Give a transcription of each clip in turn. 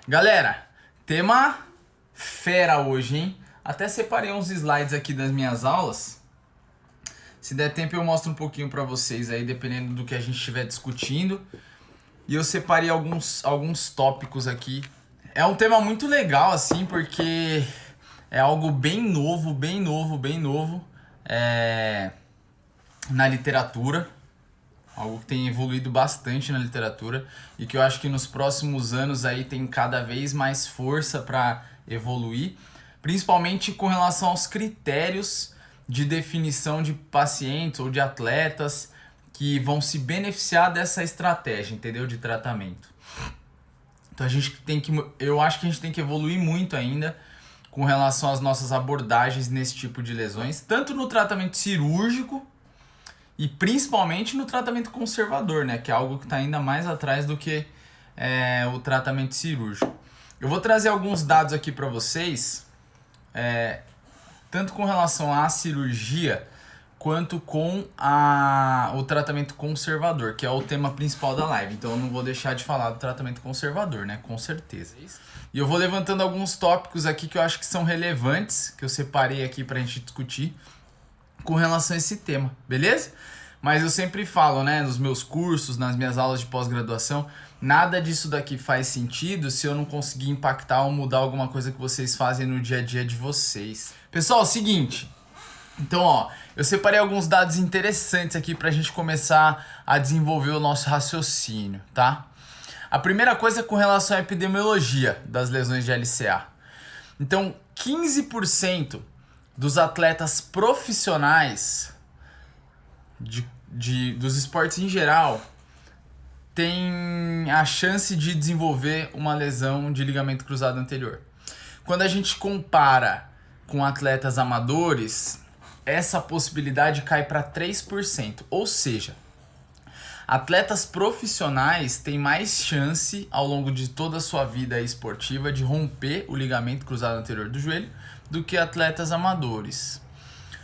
Galera, tema fera hoje, hein? Até separei uns slides aqui das minhas aulas. Se der tempo eu mostro um pouquinho pra vocês aí, dependendo do que a gente estiver discutindo. E eu separei alguns tópicos aqui. É um tema muito legal, assim, porque é algo bem novo na literatura. Algo que tem evoluído bastante na literatura e que eu acho que nos próximos anos aí tem cada vez mais força para evoluir, principalmente com relação aos critérios de definição de pacientes ou de atletas que vão se beneficiar dessa estratégia, entendeu? De tratamento. Então eu acho que a gente tem que evoluir muito ainda com relação às nossas abordagens nesse tipo de lesões, tanto no tratamento cirúrgico e principalmente no tratamento conservador, né? Que é algo que está ainda mais atrás do que o tratamento cirúrgico. Eu vou trazer alguns dados aqui para vocês, tanto com relação à cirurgia, quanto com o tratamento conservador, que é o tema principal da live. Então eu não vou deixar de falar do tratamento conservador, né? Com certeza. E eu vou levantando alguns tópicos aqui que eu acho que são relevantes, que eu separei aqui para a gente discutir com relação a esse tema, beleza? Mas eu sempre falo, né, nos meus cursos, nas minhas aulas de pós-graduação, nada disso daqui faz sentido se eu não conseguir impactar ou mudar alguma coisa que vocês fazem no dia a dia de vocês. Pessoal, é o seguinte, então, eu separei alguns dados interessantes aqui pra gente começar a desenvolver o nosso raciocínio, tá? A primeira coisa é com relação à epidemiologia das lesões de LCA. Então, 15% dos atletas profissionais dos esportes em geral tem a chance de desenvolver uma lesão de ligamento cruzado anterior. Quando a gente compara com atletas amadores, essa possibilidade cai para 3%. Ou seja, atletas profissionais têm mais chance ao longo de toda a sua vida esportiva de romper o ligamento cruzado anterior do joelho do que atletas amadores.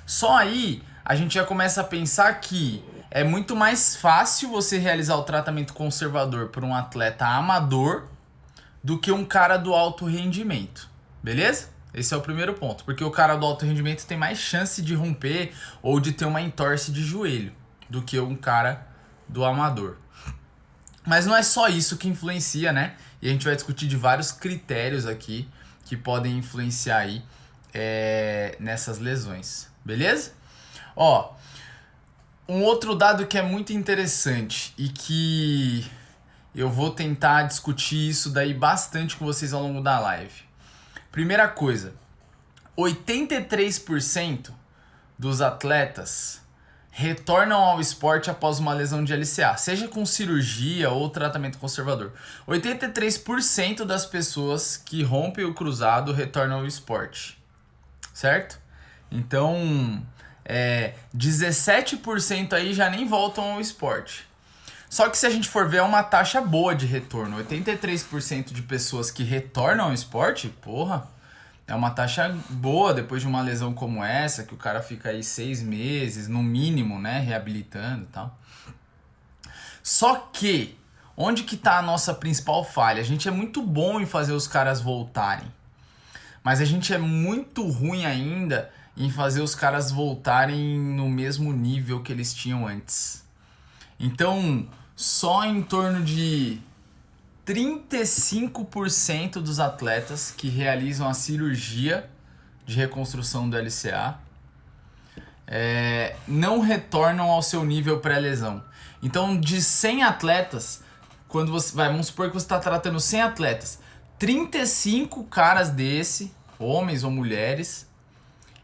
Só aí a gente já começa a pensar que é muito mais fácil você realizar o tratamento conservador por um atleta amador do que um cara do alto rendimento, beleza? Esse é o primeiro ponto, porque o cara do alto rendimento tem mais chance de romper ou de ter uma entorse de joelho do que um cara do amador. Mas não é só isso que influencia, né? E a gente vai discutir de vários critérios aqui que podem influenciar aí nessas lesões, beleza? Um outro dado que é muito interessante e que eu vou tentar discutir isso daí bastante com vocês ao longo da live. Primeira coisa, 83% dos atletas retornam ao esporte após uma lesão de LCA, seja com cirurgia ou tratamento conservador. 83% das pessoas que rompem o cruzado retornam ao esporte, certo? Então, 17% aí já nem voltam ao esporte. Só que se a gente for ver, é uma taxa boa de retorno. 83% de pessoas que retornam ao esporte, porra, é uma taxa boa depois de uma lesão como essa, que o cara fica aí 6 meses, no mínimo, né, reabilitando e tal. Só que, onde que tá a nossa principal falha? A gente é muito bom em fazer os caras voltarem, mas a gente é muito ruim ainda em fazer os caras voltarem no mesmo nível que eles tinham antes. Então, só em torno de 35% dos atletas que realizam a cirurgia de reconstrução do LCA não retornam ao seu nível pré-lesão. Então, de 100 atletas, vamos supor que você está tratando 100 atletas, 35 caras homens ou mulheres,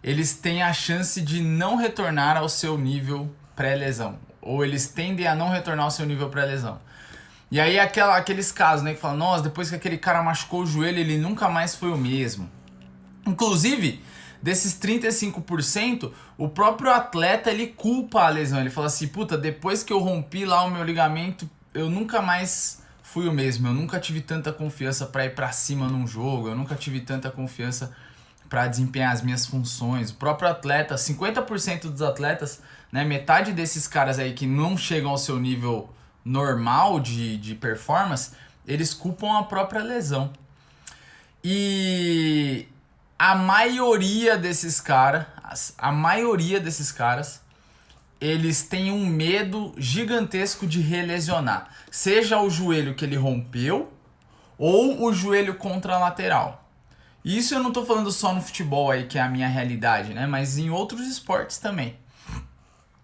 eles têm a chance de não retornar ao seu nível pré-lesão. Ou eles tendem a não retornar ao seu nível pré-lesão. E aí aqueles casos, né, que falam, nossa, depois que aquele cara machucou o joelho, ele nunca mais foi o mesmo. Inclusive, desses 35%, o próprio atleta, ele culpa a lesão. Ele fala assim, puta, depois que eu rompi lá o meu ligamento, eu nunca mais fui o mesmo. Eu nunca tive tanta confiança para ir para cima num jogo, eu nunca tive tanta confiança para desempenhar as minhas funções. O próprio atleta, 50% dos atletas, né, metade desses caras aí que não chegam ao seu nível normal de performance, eles culpam a própria lesão. E a maioria desses caras, eles têm um medo gigantesco de relesionar. Seja o joelho que ele rompeu ou o joelho contralateral. Isso eu não tô falando só no futebol aí, que é a minha realidade, né? Mas em outros esportes também.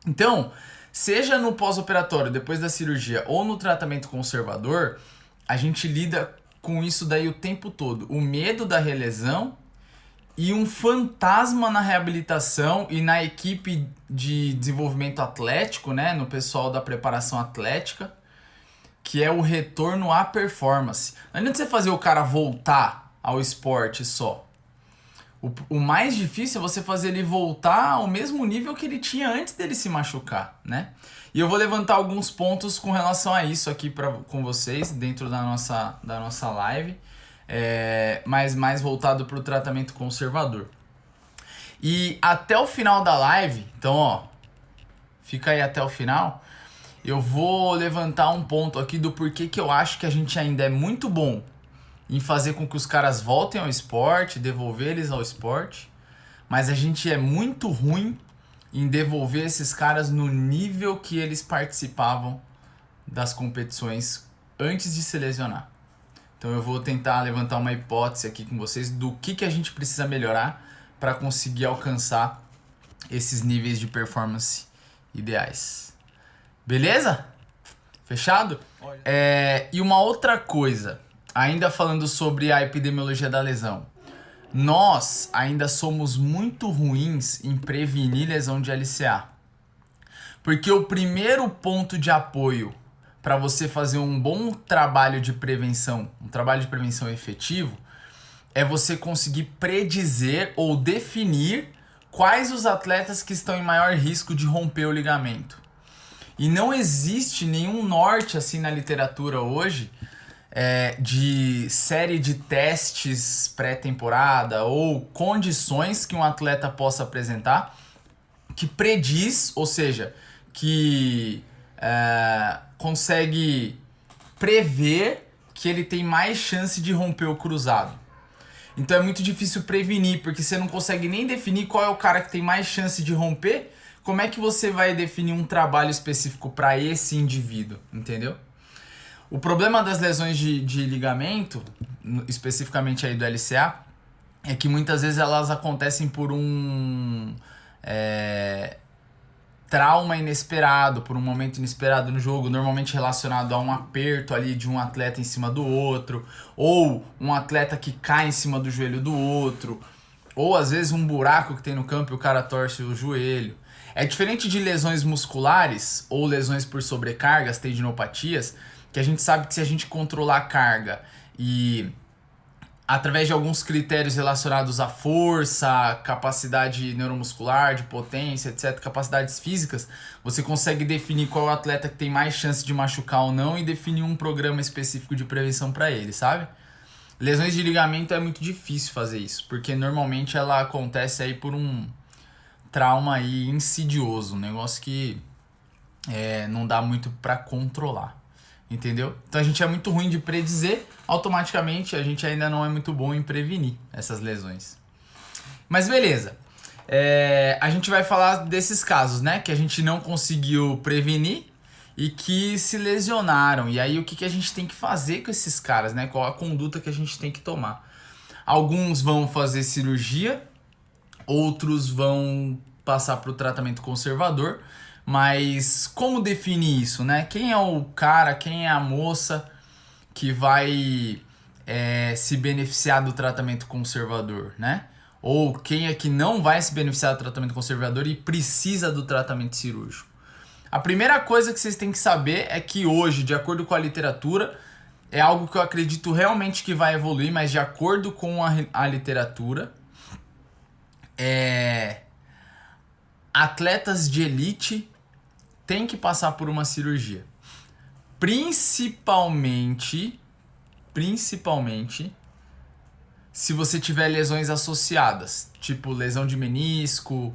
Então, seja no pós-operatório, depois da cirurgia, ou no tratamento conservador, a gente lida com isso daí o tempo todo. O medo da relesão e um fantasma na reabilitação e na equipe de desenvolvimento atlético, né? No pessoal da preparação atlética, que é o retorno à performance. Não adianta você fazer o cara voltar ao esporte só. O mais difícil é você fazer ele voltar ao mesmo nível que ele tinha antes dele se machucar, né? E eu vou levantar alguns pontos com relação a isso aqui com vocês dentro da nossa live, mas mais voltado para o tratamento conservador. E até o final da live, então ó, fica aí até o final, eu vou levantar um ponto aqui do porquê que eu acho que a gente ainda é muito bom em fazer com que os caras voltem ao esporte, devolver eles ao esporte, mas a gente é muito ruim em devolver esses caras no nível que eles participavam das competições antes de se lesionar. Então eu vou tentar levantar uma hipótese aqui com vocês do que a gente precisa melhorar para conseguir alcançar esses níveis de performance ideais. Beleza? Fechado? E uma outra coisa, ainda falando sobre a epidemiologia da lesão. Nós ainda somos muito ruins em prevenir lesão de LCA. Porque o primeiro ponto de apoio para você fazer um bom trabalho de prevenção, um trabalho de prevenção efetivo, é você conseguir predizer ou definir quais os atletas que estão em maior risco de romper o ligamento. E não existe nenhum norte assim na literatura hoje de série de testes pré-temporada ou condições que um atleta possa apresentar que prediz, ou seja, que consegue prever que ele tem mais chance de romper o cruzado. Então é muito difícil prevenir, porque você não consegue nem definir qual é o cara que tem mais chance de romper. Como é que você vai definir um trabalho específico para esse indivíduo, entendeu? O problema das lesões de ligamento, especificamente aí do LCA, é que muitas vezes elas acontecem por um trauma inesperado, por um momento inesperado no jogo, normalmente relacionado a um aperto ali de um atleta em cima do outro, ou um atleta que cai em cima do joelho do outro, ou às vezes um buraco que tem no campo e o cara torce o joelho. É diferente de lesões musculares ou lesões por sobrecargas, tendinopatias, que a gente sabe que se a gente controlar a carga e através de alguns critérios relacionados à força, capacidade neuromuscular, de potência, etc., capacidades físicas, você consegue definir qual é o atleta que tem mais chance de machucar ou não e definir um programa específico de prevenção para ele, sabe? Lesões de ligamento é muito difícil fazer isso, porque normalmente ela acontece aí por um trauma aí insidioso, um negócio que não dá muito para controlar. Entendeu? Então a gente é muito ruim de predizer, automaticamente a gente ainda não é muito bom em prevenir essas lesões. Mas beleza, a gente vai falar desses casos, né? Que a gente não conseguiu prevenir e que se lesionaram. E aí o que a gente tem que fazer com esses caras, né? Qual a conduta que a gente tem que tomar? Alguns vão fazer cirurgia, outros vão passar para o tratamento conservador. Mas como definir isso, né? Quem é o cara, quem é a moça que vai se beneficiar do tratamento conservador, né? Ou quem é que não vai se beneficiar do tratamento conservador e precisa do tratamento cirúrgico? A primeira coisa que vocês têm que saber é que hoje, de acordo com a literatura, é algo que eu acredito realmente que vai evoluir, mas de acordo com a literatura, atletas de elite têm que passar por uma cirurgia. Principalmente se você tiver lesões associadas, tipo lesão de menisco,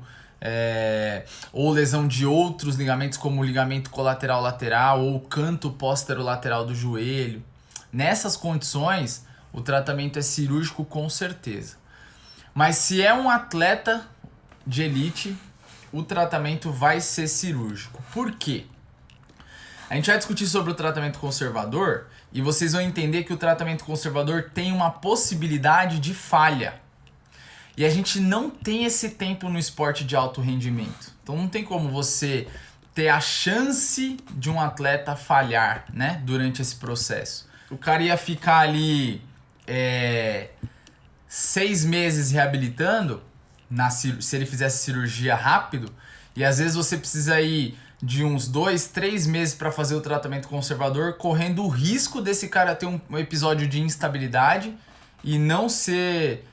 ou lesão de outros ligamentos, como o ligamento colateral lateral ou canto posterolateral do joelho. Nessas condições, o tratamento é cirúrgico com certeza. Mas se é um atleta de elite, o tratamento vai ser cirúrgico. Por quê? A gente vai discutir sobre o tratamento conservador e vocês vão entender que o tratamento conservador tem uma possibilidade de falha. E a gente não tem esse tempo no esporte de alto rendimento. Então não tem como você ter a chance de um atleta falhar, né, durante esse processo. O cara ia ficar ali 6 meses reabilitando, se ele fizesse cirurgia rápido, e às vezes você precisa ir de uns 2, 3 meses para fazer o tratamento conservador, correndo o risco desse cara ter um episódio de instabilidade e não ser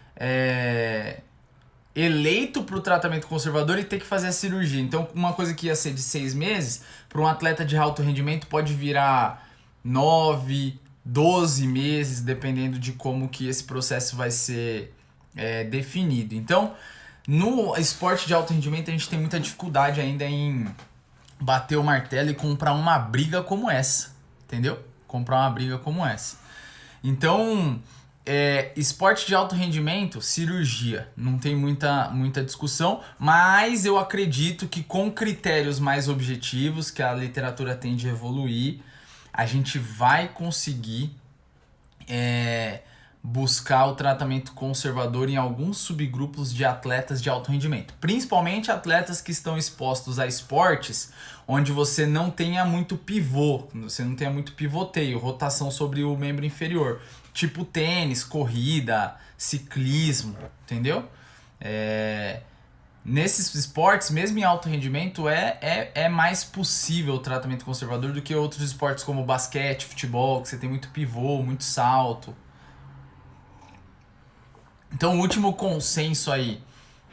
eleito para o tratamento conservador e ter que fazer a cirurgia. Então, uma coisa que ia ser de 6 meses, para um atleta de alto rendimento pode virar 9, 12 meses, dependendo de como que esse processo vai ser definido. Então, no esporte de alto rendimento, a gente tem muita dificuldade ainda em bater o martelo e comprar uma briga como essa, entendeu? Comprar uma briga como essa. Então, esporte de alto rendimento, cirurgia, não tem muita discussão, mas eu acredito que com critérios mais objetivos, que a literatura tende a evoluir, a gente vai conseguir buscar o tratamento conservador em alguns subgrupos de atletas de alto rendimento, principalmente atletas que estão expostos a esportes onde você não tenha muito pivô, você não tenha muito pivoteio, rotação sobre o membro inferior, tipo tênis, corrida, ciclismo, entendeu? Nesses esportes, mesmo em alto rendimento, é mais possível o tratamento conservador do que outros esportes como basquete, futebol, que você tem muito pivô, muito salto. Então, o último consenso aí,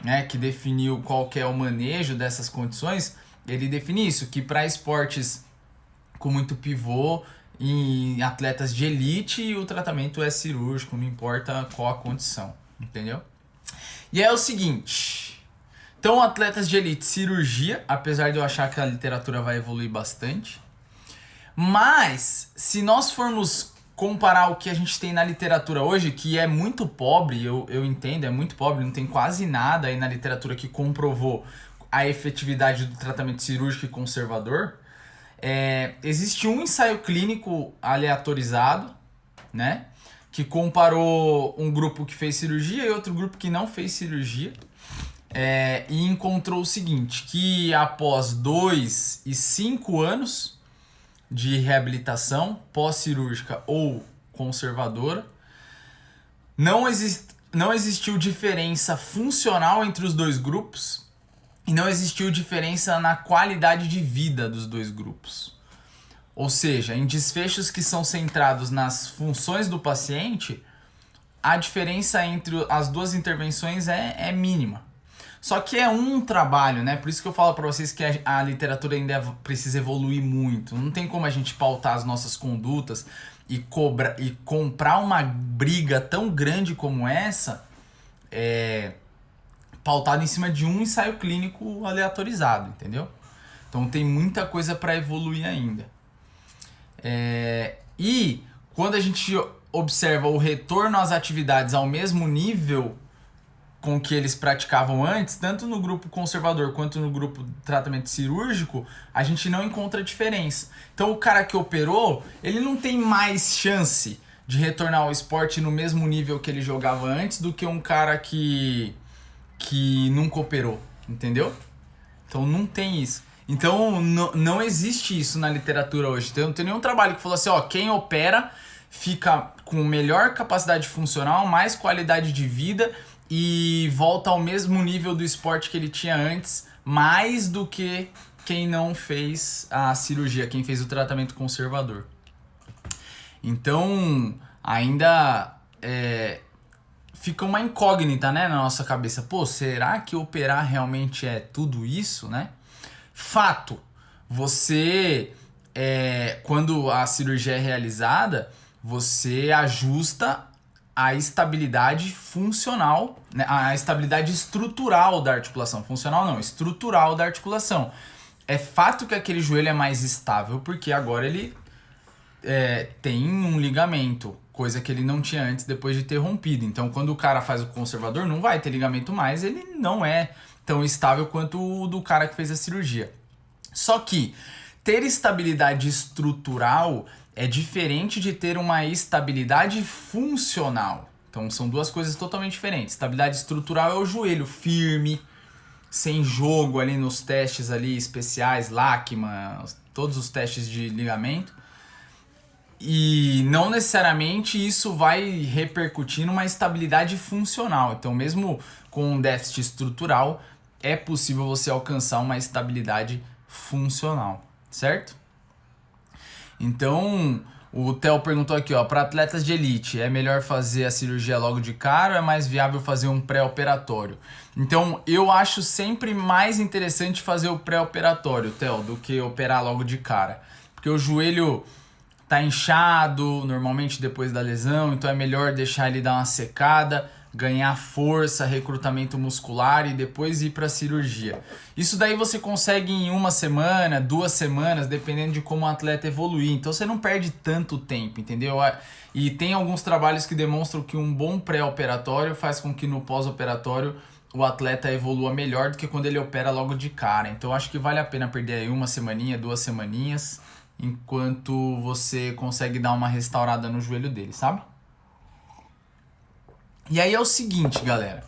né, que definiu qual que é o manejo dessas condições, ele define isso, que para esportes com muito pivô, em atletas de elite, o tratamento é cirúrgico, não importa qual a condição, entendeu? E é o seguinte, então atletas de elite, cirurgia, apesar de eu achar que a literatura vai evoluir bastante, mas se nós formos comparar o que a gente tem na literatura hoje, que é muito pobre, eu entendo, é muito pobre, não tem quase nada aí na literatura que comprovou a efetividade do tratamento cirúrgico e conservador. Existe um ensaio clínico aleatorizado, né, que comparou um grupo que fez cirurgia e outro grupo que não fez cirurgia, e encontrou o seguinte, que após 2 e 5 anos de reabilitação pós-cirúrgica ou conservadora, não existiu diferença funcional entre os dois grupos e não existiu diferença na qualidade de vida dos dois grupos. Ou seja, em desfechos que são centrados nas funções do paciente, a diferença entre as duas intervenções é mínima. Só que é um trabalho, né? Por isso que eu falo para vocês que a literatura ainda precisa evoluir muito. Não tem como a gente pautar as nossas condutas e comprar uma briga tão grande como essa, pautada em cima de um ensaio clínico aleatorizado, entendeu? Então tem muita coisa para evoluir ainda. E quando a gente observa o retorno às atividades ao mesmo nível com que eles praticavam antes, tanto no grupo conservador quanto no grupo de tratamento cirúrgico, a gente não encontra diferença. Então o cara que operou, ele não tem mais chance de retornar ao esporte no mesmo nível que ele jogava antes do que um cara que nunca operou, entendeu? Então não tem isso. Então não existe isso na literatura hoje. Então, não tem nenhum trabalho que falou assim, quem opera fica com melhor capacidade funcional, mais qualidade de vida e volta ao mesmo nível do esporte que ele tinha antes, mais do que quem não fez a cirurgia, quem fez o tratamento conservador. Então, ainda fica uma incógnita, né, na nossa cabeça. Pô, será que operar realmente é tudo isso, né? Fato, você, quando a cirurgia é realizada, você ajusta a estabilidade funcional, né, a estabilidade estrutural da articulação. Funcional não, estrutural da articulação. É fato que aquele joelho é mais estável, porque agora ele tem um ligamento coisa que ele não tinha antes depois de ter rompido. Então, quando o cara faz o conservador, não vai ter ligamento mais, ele não é tão estável quanto o do cara que fez a cirurgia. Só que ter estabilidade estrutural é diferente de ter uma estabilidade funcional. Então, são duas coisas totalmente diferentes. Estabilidade estrutural é o joelho firme, sem jogo ali nos testes ali especiais, Lachman, todos os testes de ligamento. E não necessariamente isso vai repercutir numa estabilidade funcional. Então, mesmo com um déficit estrutural, é possível você alcançar uma estabilidade funcional, certo? Então, o Theo perguntou aqui, ó, para atletas de elite, é melhor fazer a cirurgia logo de cara ou é mais viável fazer um pré-operatório? Então, eu acho sempre mais interessante fazer o pré-operatório, Theo, do que operar logo de cara. Porque o joelho tá inchado, normalmente depois da lesão, então é melhor deixar ele dar uma secada, ganhar força, recrutamento muscular e depois ir para a cirurgia. Isso daí você consegue em 1 semana, 2 semanas, dependendo de como o atleta evoluir. Então você não perde tanto tempo, entendeu? E tem alguns trabalhos que demonstram que um bom pré-operatório faz com que no pós-operatório o atleta evolua melhor do que quando ele opera logo de cara. Então acho que vale a pena perder aí 1 semaninha, 2 semaninhas, enquanto você consegue dar uma restaurada no joelho dele, sabe? E aí é o seguinte, galera.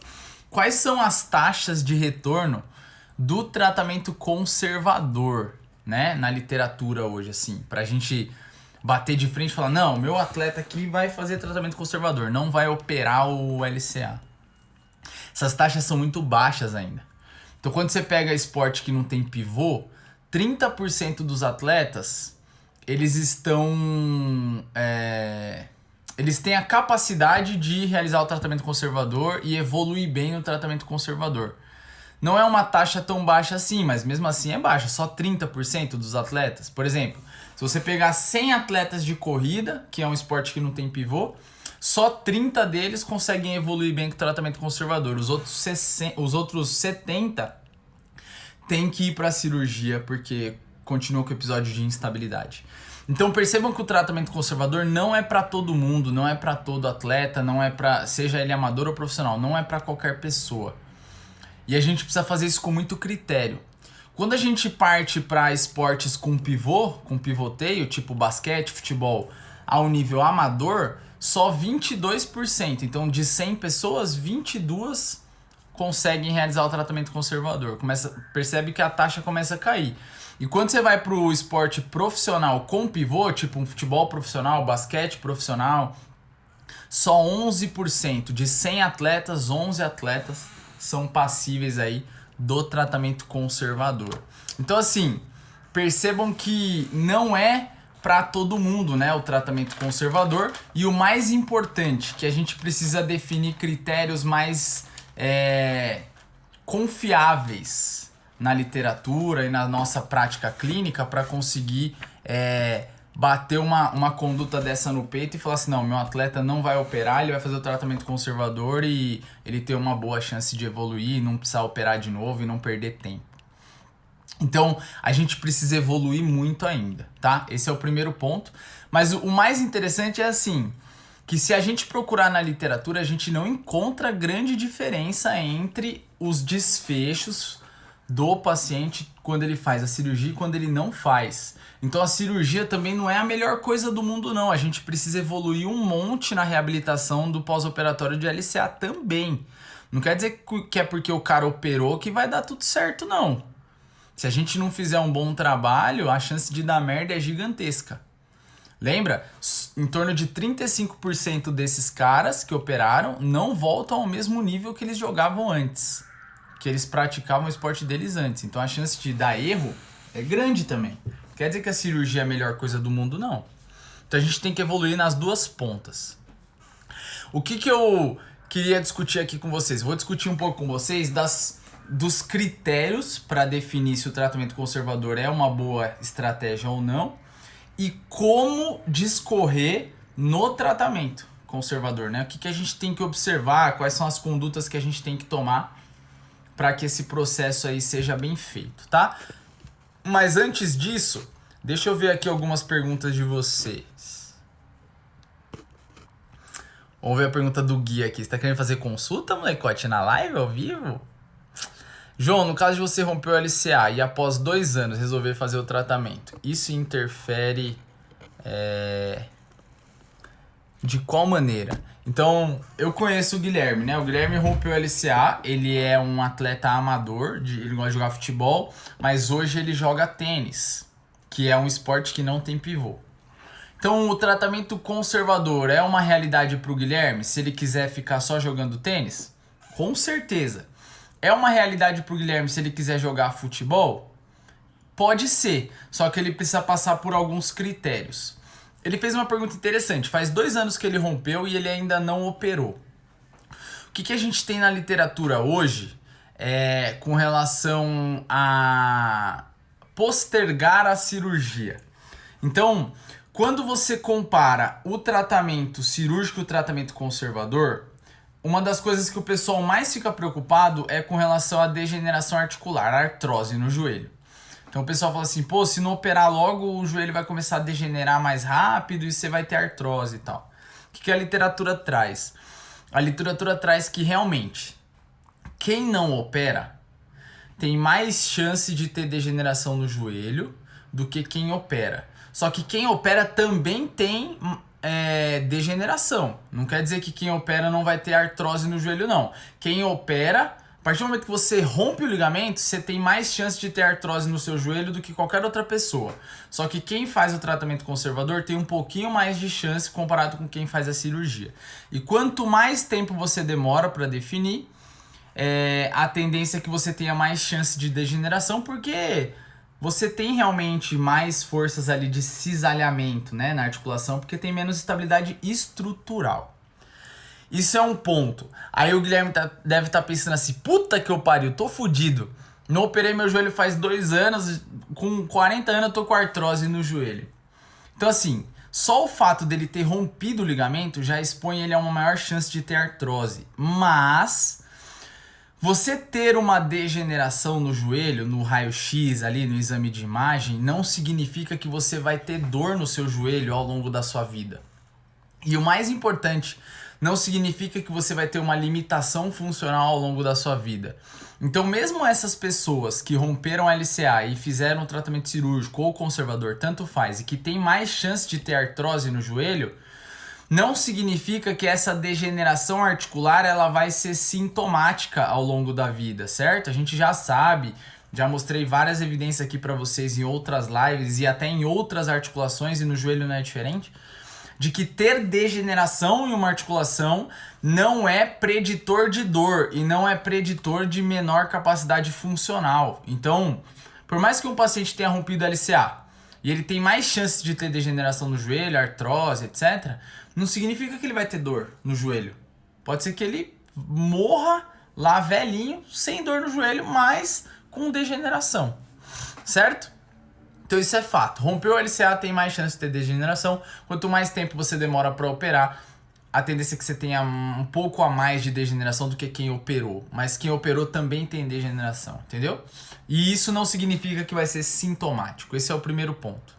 Quais são as taxas de retorno do tratamento conservador, né? Na literatura hoje, assim, pra gente bater de frente e falar, não, meu atleta aqui vai fazer tratamento conservador, não vai operar o LCA. Essas taxas são muito baixas ainda. Então, quando você pega esporte que não tem pivô, 30% dos atletas, eles estão... eles têm a capacidade de realizar o tratamento conservador e evoluir bem no tratamento conservador. Não é uma taxa tão baixa assim, mas mesmo assim é baixa. Só 30% dos atletas. Por exemplo, se você pegar 100 atletas de corrida, que é um esporte que não tem pivô, só 30 deles conseguem evoluir bem com o tratamento conservador. Os outros 70 têm que ir para a cirurgia porque continua com o episódio de instabilidade. Então percebam que o tratamento conservador não é para todo mundo, não é para todo atleta, não é para, seja ele amador ou profissional, não é para qualquer pessoa. E a gente precisa fazer isso com muito critério. Quando a gente parte para esportes com pivô, com pivoteio, tipo basquete, futebol, ao nível amador, só 22%. Então de 100 pessoas, 22 conseguem realizar o tratamento conservador. Percebe que a taxa começa a cair. E quando você vai para o esporte profissional com pivô, tipo um futebol profissional, basquete profissional, só 11% de 100 atletas, 11 atletas são passíveis aí do tratamento conservador. Então assim, percebam que não é para todo mundo, né, o tratamento conservador. E o mais importante, que a gente precisa definir critérios mais confiáveis na literatura e na nossa prática clínica para conseguir bater uma conduta dessa no peito e falar assim, não, meu atleta não vai operar, ele vai fazer o tratamento conservador e ele ter uma boa chance de evoluir, não precisar operar de novo e não perder tempo. Então, a gente precisa evoluir muito ainda, tá? Esse é o primeiro ponto. Mas o mais interessante é assim, que se a gente procurar na literatura, a gente não encontra grande diferença entre os desfechos do paciente quando ele faz a cirurgia e quando ele não faz. Então a cirurgia também não é a melhor coisa do mundo não, a gente precisa evoluir um monte na reabilitação do pós-operatório de LCA também. Não quer dizer que é porque o cara operou que vai dar tudo certo não. Se a gente não fizer um bom trabalho, a chance de dar merda é gigantesca. Lembra? Em torno de 35% desses caras que operaram não voltam ao mesmo nível que eles jogavam antes, que eles praticavam o esporte deles antes. Então a chance de dar erro é grande também. Quer dizer que a cirurgia é a melhor coisa do mundo? Não. Então a gente tem que evoluir nas duas pontas. O que eu queria discutir aqui com vocês? Vou discutir um pouco com vocês dos critérios para definir se o tratamento conservador é uma boa estratégia ou não e como discorrer no tratamento conservador, né? O que a gente tem que observar, quais são as condutas que a gente tem que tomar para que esse processo aí seja bem feito, tá? Mas antes disso, deixa eu ver aqui algumas perguntas de vocês. Vamos ver a pergunta do Gui aqui. Você tá querendo fazer consulta, molecote, na live, ao vivo? João, no caso de você romper o LCA e após 2 anos resolver fazer o tratamento, isso interfere de qual maneira? Então, eu conheço o Guilherme, né? O Guilherme rompeu o LCA, ele é um atleta amador, ele gosta de jogar futebol, mas hoje ele joga tênis, que é um esporte que não tem pivô. Então, o tratamento conservador é uma realidade para o Guilherme, se ele quiser ficar só jogando tênis? Com certeza. É uma realidade para o Guilherme se ele quiser jogar futebol? Pode ser, só que ele precisa passar por alguns critérios. Ele fez uma pergunta interessante, faz 2 anos que ele rompeu e ele ainda não operou. O que a gente tem na literatura hoje com relação a postergar a cirurgia? Então, quando você compara o tratamento cirúrgico e o tratamento conservador, uma das coisas que o pessoal mais fica preocupado é com relação à degeneração articular, a artrose no joelho. Então o pessoal fala assim, pô, se não operar logo o joelho vai começar a degenerar mais rápido e você vai ter artrose e tal. O que a literatura traz? A literatura traz que realmente quem não opera tem mais chance de ter degeneração no joelho do que quem opera. Só que quem opera também tem degeneração. Não quer dizer que quem opera não vai ter artrose no joelho, não. Quem opera, a partir do momento que você rompe o ligamento, você tem mais chance de ter artrose no seu joelho do que qualquer outra pessoa. Só que quem faz o tratamento conservador tem um pouquinho mais de chance comparado com quem faz a cirurgia. E quanto mais tempo você demora para definir, a tendência é que você tenha mais chance de degeneração, porque você tem realmente mais forças ali de cisalhamento, né, na articulação, porque tem menos estabilidade estrutural. Isso é um ponto. Aí o Guilherme deve estar pensando assim, puta que eu pariu, tô fudido. Não operei meu joelho faz 2 anos, com 40 anos eu tô com artrose no joelho. Então assim, só o fato dele ter rompido o ligamento já expõe ele a uma maior chance de ter artrose. Mas você ter uma degeneração no joelho, no raio-x ali, no exame de imagem, não significa que você vai ter dor no seu joelho ao longo da sua vida. E o mais importante, não significa que você vai ter uma limitação funcional ao longo da sua vida. Então, mesmo essas pessoas que romperam a LCA e fizeram um tratamento cirúrgico ou conservador, tanto faz, e que tem mais chance de ter artrose no joelho, não significa que essa degeneração articular ela vai ser sintomática ao longo da vida, certo? A gente já sabe, já mostrei várias evidências aqui para vocês em outras lives e até em outras articulações, e no joelho não é diferente, de que ter degeneração em uma articulação não é preditor de dor e não é preditor de menor capacidade funcional. Então, por mais que um paciente tenha rompido a LCA e ele tem mais chance de ter degeneração no joelho, artrose, etc., não significa que ele vai ter dor no joelho. Pode ser que ele morra lá velhinho, sem dor no joelho, mas com degeneração, certo? Então isso é fato. Rompeu o LCA, tem mais chance de ter degeneração. Quanto mais tempo você demora para operar, a tendência é que você tenha um pouco a mais de degeneração do que quem operou. Mas quem operou também tem degeneração, entendeu? E isso não significa que vai ser sintomático. Esse é o primeiro ponto.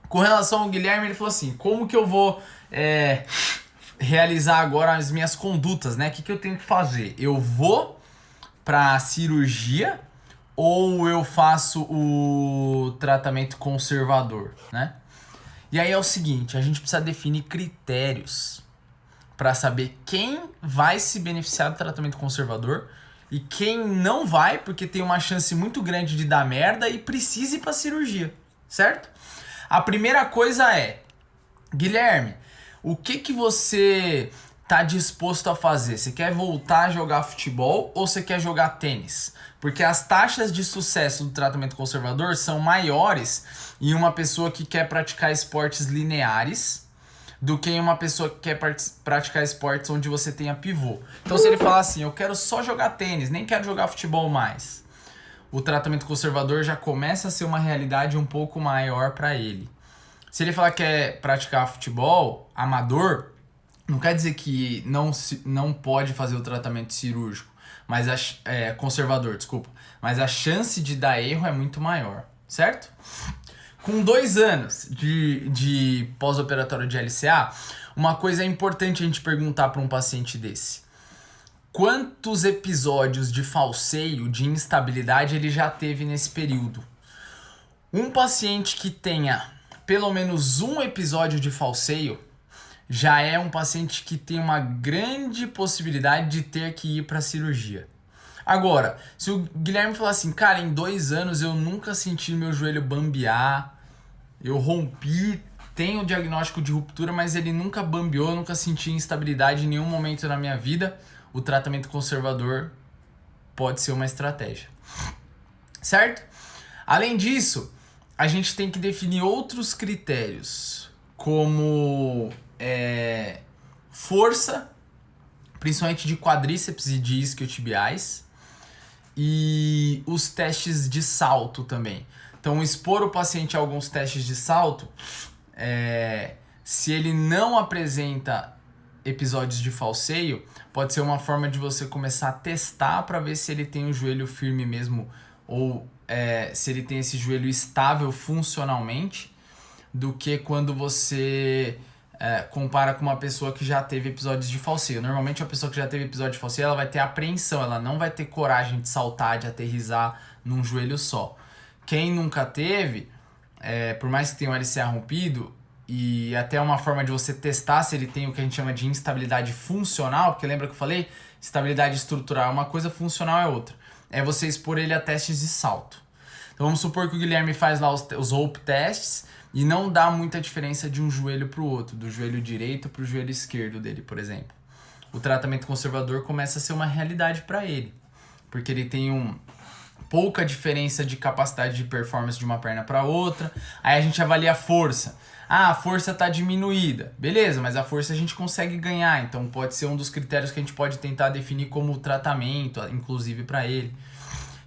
Com relação ao Guilherme, ele falou assim, como que eu vou realizar agora as minhas condutas, né? O que eu tenho que fazer? Eu vou para cirurgia ou eu faço o tratamento conservador, né? E aí é o seguinte, a gente precisa definir critérios para saber quem vai se beneficiar do tratamento conservador e quem não vai, porque tem uma chance muito grande de dar merda e precisa ir para cirurgia, certo? A primeira coisa é, Guilherme, o que você tá disposto a fazer? Você quer voltar a jogar futebol ou você quer jogar tênis? Porque as taxas de sucesso do tratamento conservador são maiores em uma pessoa que quer praticar esportes lineares do que em uma pessoa que quer praticar esportes onde você tenha pivô. Então se ele falar assim, eu quero só jogar tênis, nem quero jogar futebol mais, o tratamento conservador já começa a ser uma realidade um pouco maior para ele. Se ele falar que quer praticar futebol amador, não quer dizer que não pode fazer o tratamento cirúrgico, mas conservador, desculpa. Mas a chance de dar erro é muito maior, certo? Com 2 anos de pós-operatório de LCA, uma coisa importante a gente perguntar para um paciente desse. Quantos episódios de falseio, de instabilidade ele já teve nesse período? Um paciente que tenha pelo menos um episódio de falseio já é um paciente que tem uma grande possibilidade de ter que ir para cirurgia. Agora, se o Guilherme falar assim, cara, em 2 anos eu nunca senti meu joelho bambear, eu rompi, tenho o diagnóstico de ruptura, mas ele nunca bambeou, nunca senti instabilidade em nenhum momento na minha vida, o tratamento conservador pode ser uma estratégia. Certo? Além disso, a gente tem que definir outros critérios, como força, principalmente de quadríceps e de isquiotibiais, e os testes de salto também. Então, expor o paciente a alguns testes de salto, se ele não apresenta episódios de falseio, pode ser uma forma de você começar a testar para ver se ele tem o joelho firme mesmo, ou se ele tem esse joelho estável funcionalmente, do que quando você compara com uma pessoa que já teve episódios de falseio. Normalmente a pessoa que já teve episódio de falseio, ela vai ter apreensão, ela não vai ter coragem de saltar, de aterrissar num joelho só. Quem nunca teve, por mais que tenha um LCA rompido, e até uma forma de você testar se ele tem o que a gente chama de instabilidade funcional, porque lembra que eu falei? Estabilidade estrutural é uma coisa, funcional é outra. É você expor ele a testes de salto. Então vamos supor que o Guilherme faz lá os Hope Tests e não dá muita diferença de um joelho para o outro, do joelho direito para o joelho esquerdo dele, por exemplo. O tratamento conservador começa a ser uma realidade para ele, porque ele tem pouca diferença de capacidade de performance de uma perna para outra. Aí a gente avalia a força. A força está diminuída. Beleza, mas a força a gente consegue ganhar, então pode ser um dos critérios que a gente pode tentar definir como tratamento, inclusive para ele.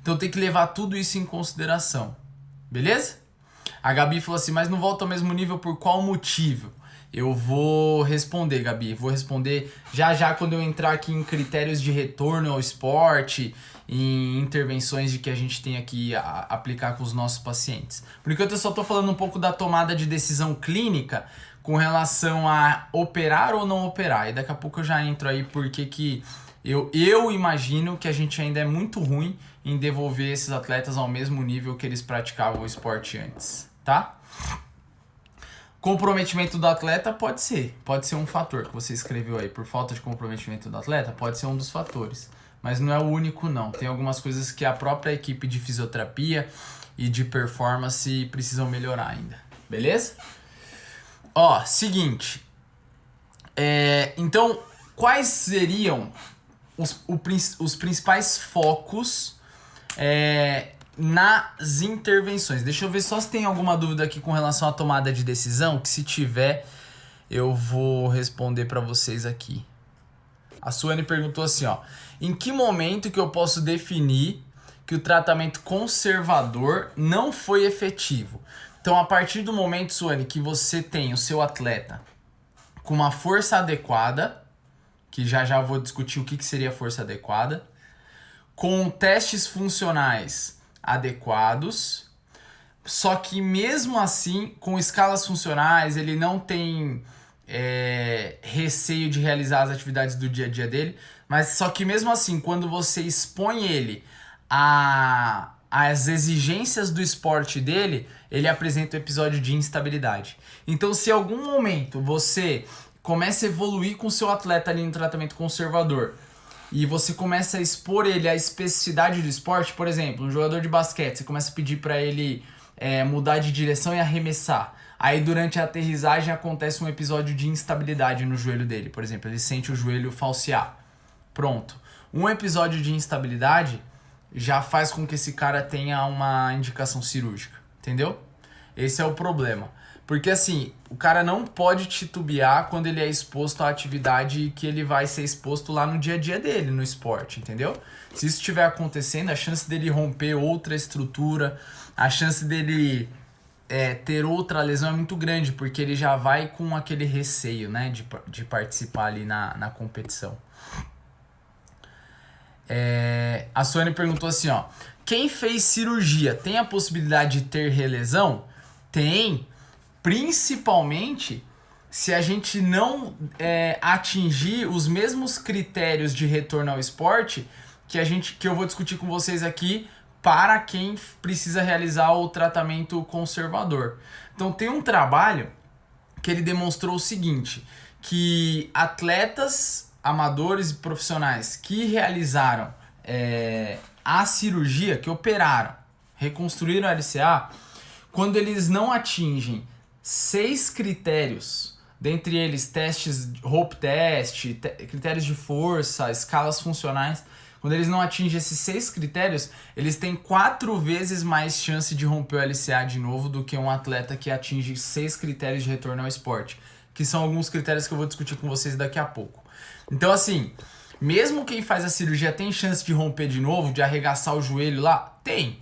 Então tem que levar tudo isso em consideração. Beleza? A Gabi falou assim, mas não volta ao mesmo nível por qual motivo? Eu vou responder, Gabi. Vou responder já quando eu entrar aqui em critérios de retorno ao esporte, em intervenções de que a gente tem aqui a aplicar com os nossos pacientes. Por enquanto eu só estou falando um pouco da tomada de decisão clínica com relação a operar ou não operar. E daqui a pouco eu já entro aí porque que eu imagino que a gente ainda é muito ruim em devolver esses atletas ao mesmo nível que eles praticavam o esporte antes, tá? Comprometimento do atleta pode ser um fator que você escreveu aí, por falta de comprometimento do atleta, pode ser um dos fatores, mas não é o único não. Tem algumas coisas que a própria equipe de fisioterapia e de performance precisam melhorar ainda, beleza? Seguinte, então quais seriam os principais focos nas intervenções? Deixa eu ver só se tem alguma dúvida aqui com relação à tomada de decisão, que se tiver eu vou responder para vocês aqui. A Suane perguntou assim, em que momento que eu posso definir que o tratamento conservador não foi efetivo? Então, a partir do momento, Suane, que você tem o seu atleta com uma força adequada, que já vou discutir o que seria força adequada, com testes funcionais adequados, só que mesmo assim, com escalas funcionais, ele não tem receio de realizar as atividades do dia a dia dele, mas só que mesmo assim, quando você expõe ele às exigências do esporte dele, ele apresenta um episódio de instabilidade. Então, se em algum momento você começa a evoluir com o seu atleta ali no tratamento conservador, e você começa a expor ele à especificidade do esporte, por exemplo, um jogador de basquete, você começa a pedir para ele mudar de direção e arremessar. Aí durante a aterrissagem acontece um episódio de instabilidade no joelho dele, por exemplo, ele sente o joelho falsear. Pronto. Um episódio de instabilidade já faz com que esse cara tenha uma indicação cirúrgica, entendeu? Esse é o problema. Porque assim, o cara não pode titubear quando ele é exposto à atividade que ele vai ser exposto lá no dia a dia dele, no esporte, entendeu? Se isso estiver acontecendo, a chance dele romper outra estrutura, a chance dele ter outra lesão é muito grande, porque ele já vai com aquele receio, né, de participar ali na competição. A Sônia perguntou assim, quem fez cirurgia tem a possibilidade de ter relesão? Tem. Principalmente se a gente não atingir os mesmos critérios de retorno ao esporte que eu vou discutir com vocês aqui para quem precisa realizar o tratamento conservador. Então tem um trabalho que ele demonstrou o seguinte, que atletas amadores e profissionais que realizaram a cirurgia, que operaram, reconstruíram a LCA, quando eles não atingem 6 critérios, dentre eles testes, rope test, critérios de força, escalas funcionais, quando eles não atingem esses 6 critérios, eles têm 4 vezes mais chance de romper o LCA de novo do que um atleta que atinge 6 critérios de retorno ao esporte, que são alguns critérios que eu vou discutir com vocês daqui a pouco. Então assim, mesmo quem faz a cirurgia tem chance de romper de novo, de arregaçar o joelho lá? Tem.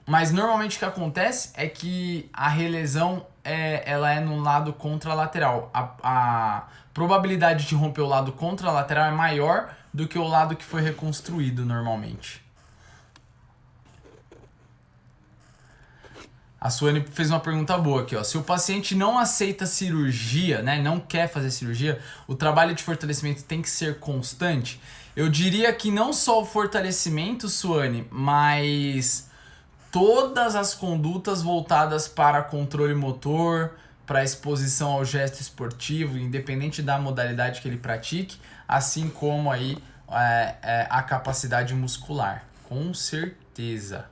Mas normalmente o que acontece é que a relesão ela é no lado contralateral. A probabilidade de romper o lado contralateral é maior do que o lado que foi reconstruído normalmente. A Suane fez uma pergunta boa aqui, ó. Se o paciente não aceita cirurgia, né, não quer fazer cirurgia, o trabalho de fortalecimento tem que ser constante? Eu diria que não só o fortalecimento, Suane, mas todas as condutas voltadas para controle motor, para exposição ao gesto esportivo, independente da modalidade que ele pratique, assim como aí a capacidade muscular, com certeza.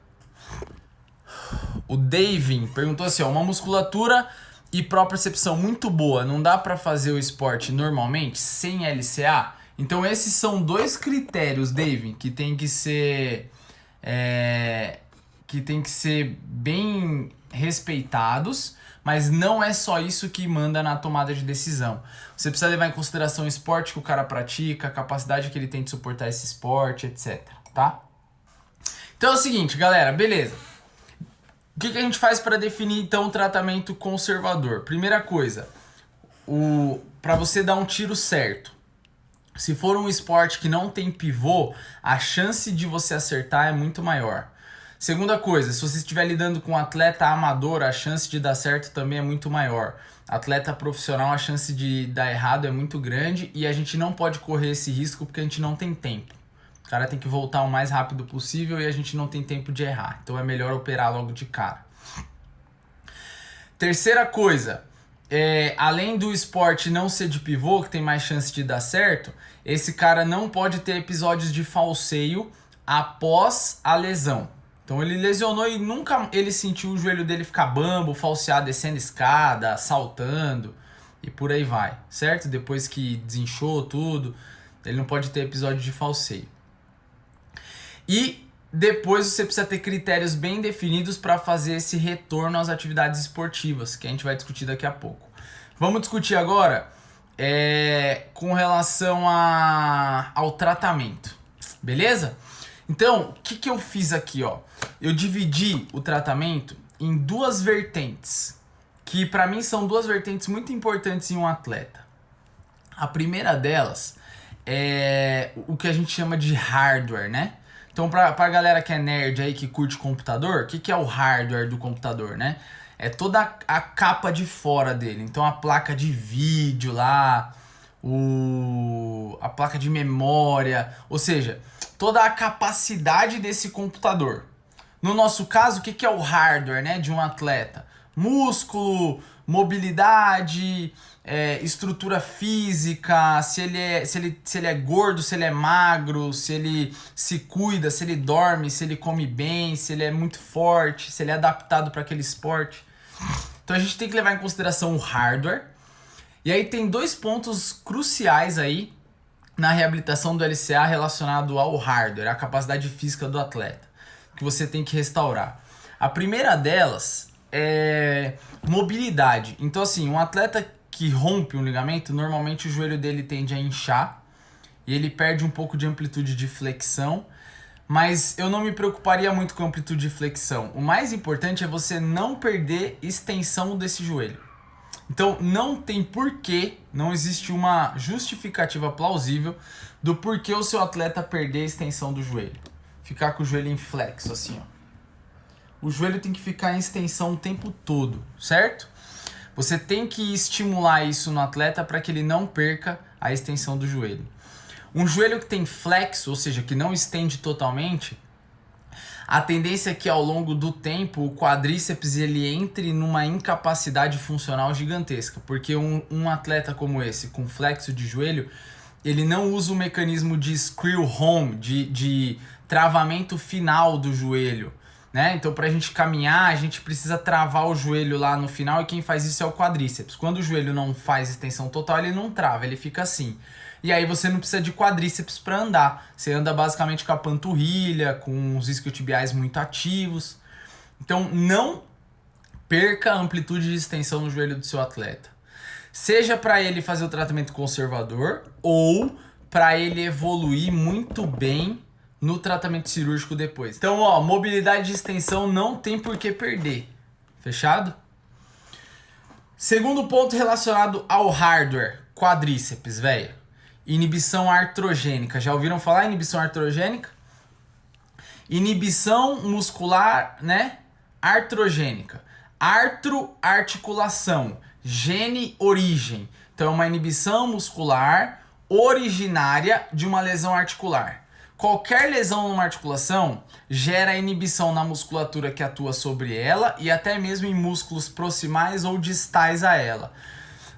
O Davin perguntou assim, ó, uma musculatura e propriocepção muito boa, não dá para fazer o esporte normalmente sem LCA? Então esses são 2 critérios, Davin, que tem que ser bem respeitados, mas não é só isso que manda na tomada de decisão. Você precisa levar em consideração o esporte que o cara pratica, a capacidade que ele tem de suportar esse esporte, etc, tá? Então é o seguinte, galera, beleza. O que a gente faz para definir então o tratamento conservador? Primeira coisa, para você dar um tiro certo, se for um esporte que não tem pivô, a chance de você acertar é muito maior. Segunda coisa, se você estiver lidando com um atleta amador, a chance de dar certo também é muito maior. Atleta profissional, a chance de dar errado é muito grande e a gente não pode correr esse risco porque a gente não tem tempo. O cara tem que voltar o mais rápido possível e a gente não tem tempo de errar. Então é melhor operar logo de cara. Terceira coisa, além do esporte não ser de pivô, que tem mais chance de dar certo, esse cara não pode ter episódios de falseio após a lesão. Então ele lesionou e nunca ele sentiu o joelho dele ficar bambo, falsear descendo escada, saltando e por aí vai, certo? Depois que desinchou tudo, ele não pode ter episódio de falseio. E depois você precisa ter critérios bem definidos para fazer esse retorno às atividades esportivas, que a gente vai discutir daqui a pouco. Vamos discutir agora com relação ao tratamento, beleza? Então, o que eu fiz aqui, ó? Eu dividi o tratamento em 2 vertentes, que para mim são 2 vertentes muito importantes em um atleta. A primeira delas é o que a gente chama de hardware, né? Então, pra galera que é nerd aí, que curte computador, o que é o hardware do computador, né? É toda a capa de fora dele. Então, a placa de vídeo lá, a placa de memória, ou seja, toda a capacidade desse computador. No nosso caso, o que é o hardware, né, de um atleta? Músculo, mobilidade, estrutura física, se ele é gordo, se ele é magro, se ele se cuida, se ele dorme, se ele come bem, se ele é muito forte, se ele é adaptado para aquele esporte. Então a gente tem que levar em consideração o hardware. E aí tem 2 pontos cruciais aí na reabilitação do LCA relacionado ao hardware, a capacidade física do atleta, que você tem que restaurar. A primeira delas é mobilidade. Então assim, um atleta que rompe um ligamento, normalmente o joelho dele tende a inchar e ele perde um pouco de amplitude de flexão, mas eu não me preocuparia muito com a amplitude de flexão. O mais importante é você não perder extensão desse joelho. Então não tem porquê, não existe uma justificativa plausível do porquê o seu atleta perder a extensão do joelho. Ficar com o joelho em flexo, assim, ó. O joelho tem que ficar em extensão o tempo todo, certo? Você tem que estimular isso no atleta para que ele não perca a extensão do joelho. Um joelho que tem flexo, ou seja, que não estende totalmente, a tendência é que ao longo do tempo o quadríceps ele entre numa incapacidade funcional gigantesca, porque um atleta como esse, com flexo de joelho, ele não usa o mecanismo de screw home, de travamento final do joelho, né? Então, para a gente caminhar, a gente precisa travar o joelho lá no final, e quem faz isso é o quadríceps. Quando o joelho não faz extensão total, ele não trava, ele fica assim. E aí você não precisa de quadríceps para andar. Você anda basicamente com a panturrilha, com os isquiotibiais muito ativos. Então não perca a amplitude de extensão no joelho do seu atleta. Seja para ele fazer o tratamento conservador ou para ele evoluir muito bem no tratamento cirúrgico depois. Então, ó, mobilidade de extensão não tem por que perder. Fechado? Segundo ponto relacionado ao hardware, quadríceps, velho. Inibição artrogênica. Já ouviram falar em inibição artrogênica? Inibição muscular, né? Artrogênica. Artro, articulação. Gene, origem. Então é uma inibição muscular originária de uma lesão articular. Qualquer lesão numa articulação gera inibição na musculatura que atua sobre ela e até mesmo em músculos proximais ou distais a ela.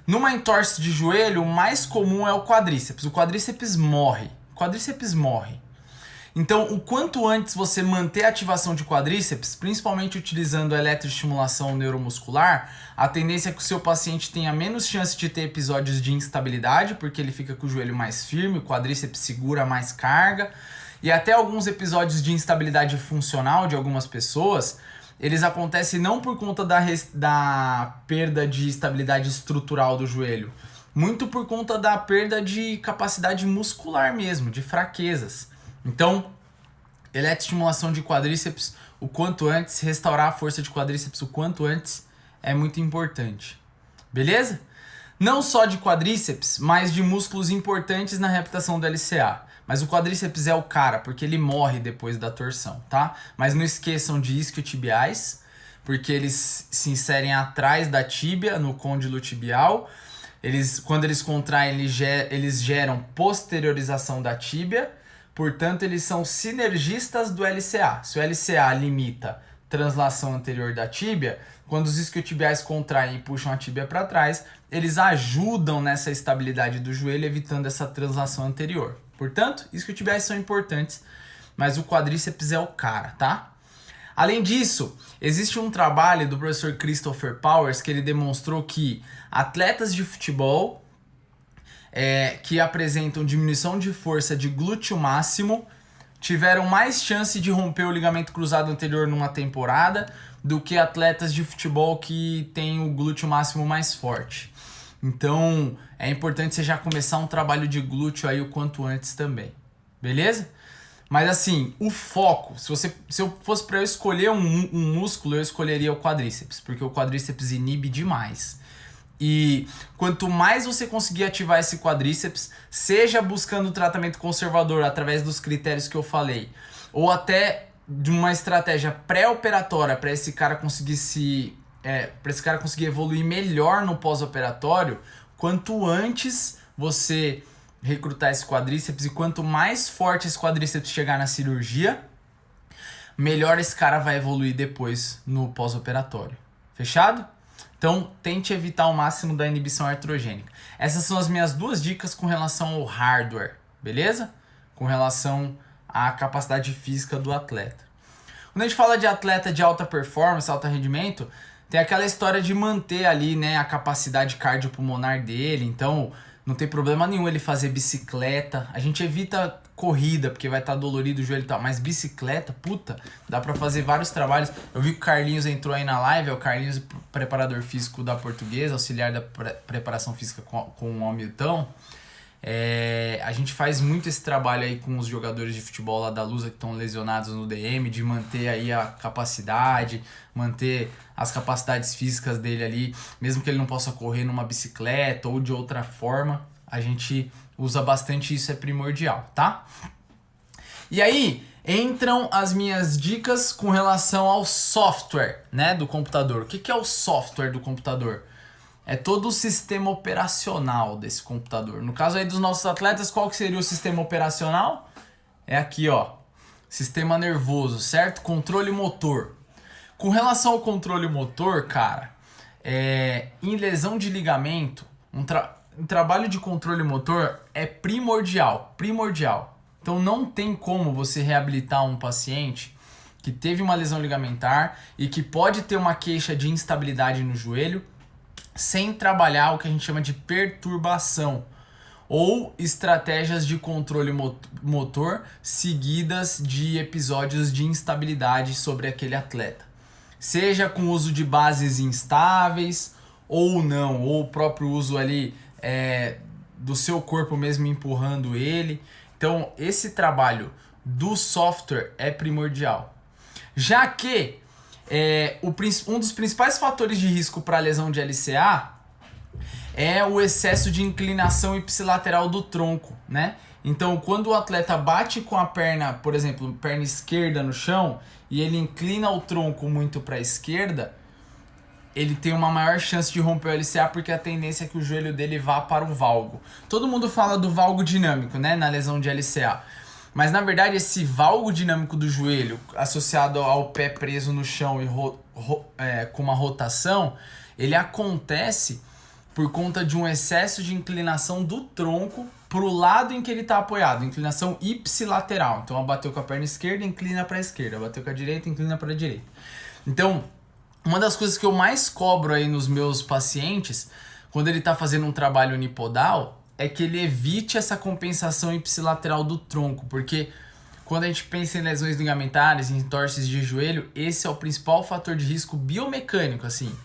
Numa entorse de joelho, o mais comum é o quadríceps. O quadríceps morre. O quadríceps morre. Então, o quanto antes você manter a ativação de quadríceps, principalmente utilizando a eletroestimulação neuromuscular, a tendência é que o seu paciente tenha menos chance de ter episódios de instabilidade, porque ele fica com o joelho mais firme, o quadríceps segura mais carga, e até alguns episódios de instabilidade funcional de algumas pessoas, eles acontecem não por conta da perda de estabilidade estrutural do joelho, muito por conta da perda de capacidade muscular mesmo, de fraquezas. Então, eletroestimulação de quadríceps o quanto antes, restaurar a força de quadríceps o quanto antes é muito importante. Beleza? Não só de quadríceps, mas de músculos importantes na reabilitação do LCA. Mas o quadríceps é o cara, porque ele morre depois da torção, tá? Mas não esqueçam de isquiotibiais, porque eles se inserem atrás da tíbia, no côndilo tibial. Quando eles contraem, eles geram posteriorização da tíbia. Portanto, eles são sinergistas do LCA. Se o LCA limita translação anterior da tíbia, quando os isquiotibiais contraem e puxam a tíbia para trás, eles ajudam nessa estabilidade do joelho, evitando essa translação anterior. Portanto, isquiotibiais são importantes, mas o quadríceps é o cara, tá? Além disso, existe um trabalho do professor Christopher Powers que ele demonstrou que atletas de futebol que apresentam diminuição de força de glúteo máximo tiveram mais chance de romper o ligamento cruzado anterior numa temporada do que atletas de futebol que têm o glúteo máximo mais forte. Então, é importante você já começar um trabalho de glúteo aí o quanto antes também. Beleza? Mas assim, o foco, se eu fosse para eu escolher um músculo, eu escolheria o quadríceps, porque o quadríceps inibe demais. E quanto mais você conseguir ativar esse quadríceps, seja buscando tratamento conservador através dos critérios que eu falei, ou até de uma estratégia pré-operatória para esse cara conseguir evoluir melhor no pós-operatório, quanto antes você recrutar esse quadríceps e quanto mais forte esse quadríceps chegar na cirurgia, melhor esse cara vai evoluir depois no pós-operatório. Fechado? Então, tente evitar o máximo da inibição artrogênica. Essas são as minhas duas dicas com relação ao hardware, beleza? Com relação à capacidade física do atleta. Quando a gente fala de atleta de alta performance, alto rendimento, tem aquela história de manter ali, né, a capacidade cardiopulmonar dele. Então, não tem problema nenhum ele fazer bicicleta. A gente evita corrida, porque vai estar dolorido o joelho e tal. Mas bicicleta, puta, dá pra fazer vários trabalhos. Eu vi que o Carlinhos entrou aí na live. É o Carlinhos, preparador físico da Portuguesa, auxiliar da preparação física com o Hamilton. A gente faz muito esse trabalho aí com os jogadores de futebol lá da Lusa que estão lesionados no DM, de manter aí a capacidade, manter as capacidades físicas dele ali, mesmo que ele não possa correr numa bicicleta ou de outra forma, a gente usa bastante isso, é primordial, tá? E aí entram as minhas dicas com relação ao software, né, do computador. O que é o software do computador? é todo o sistema operacional desse computador. No caso aí dos nossos atletas, qual que seria o sistema operacional? É aqui, ó, sistema nervoso, certo? Controle motor. Com relação ao controle motor, cara, em lesão de ligamento, um trabalho de controle motor é primordial. Então não tem como você reabilitar um paciente que teve uma lesão ligamentar e que pode ter uma queixa de instabilidade no joelho sem trabalhar o que a gente chama de perturbação ou estratégias de controle motor seguidas de episódios de instabilidade sobre aquele atleta. Seja com o uso de bases instáveis ou não, ou o próprio uso ali do seu corpo mesmo empurrando ele. Então esse trabalho do software é primordial. Já que um dos principais fatores de risco para lesão de LCA é o excesso de inclinação ipsilateral do tronco, né? Então, quando o atleta bate com a perna, por exemplo, perna esquerda no chão, e ele inclina o tronco muito para a esquerda, ele tem uma maior chance de romper o LCA, porque a tendência é que o joelho dele vá para o valgo. Todo mundo fala do valgo dinâmico, né, na lesão de LCA. Mas, na verdade, esse valgo dinâmico do joelho, associado ao pé preso no chão e com uma rotação, ele acontece por conta de um excesso de inclinação do tronco para o lado em que ele está apoiado, inclinação ipsilateral. Então, bateu com a perna esquerda, inclina para a esquerda, bateu com a direita, inclina para a direita. Então, uma das coisas que eu mais cobro aí nos meus pacientes, quando ele está fazendo um trabalho unipodal, é que ele evite essa compensação ipsilateral do tronco, porque quando a gente pensa em lesões ligamentares, em entorses de joelho, esse é o principal fator de risco biomecânico, assim,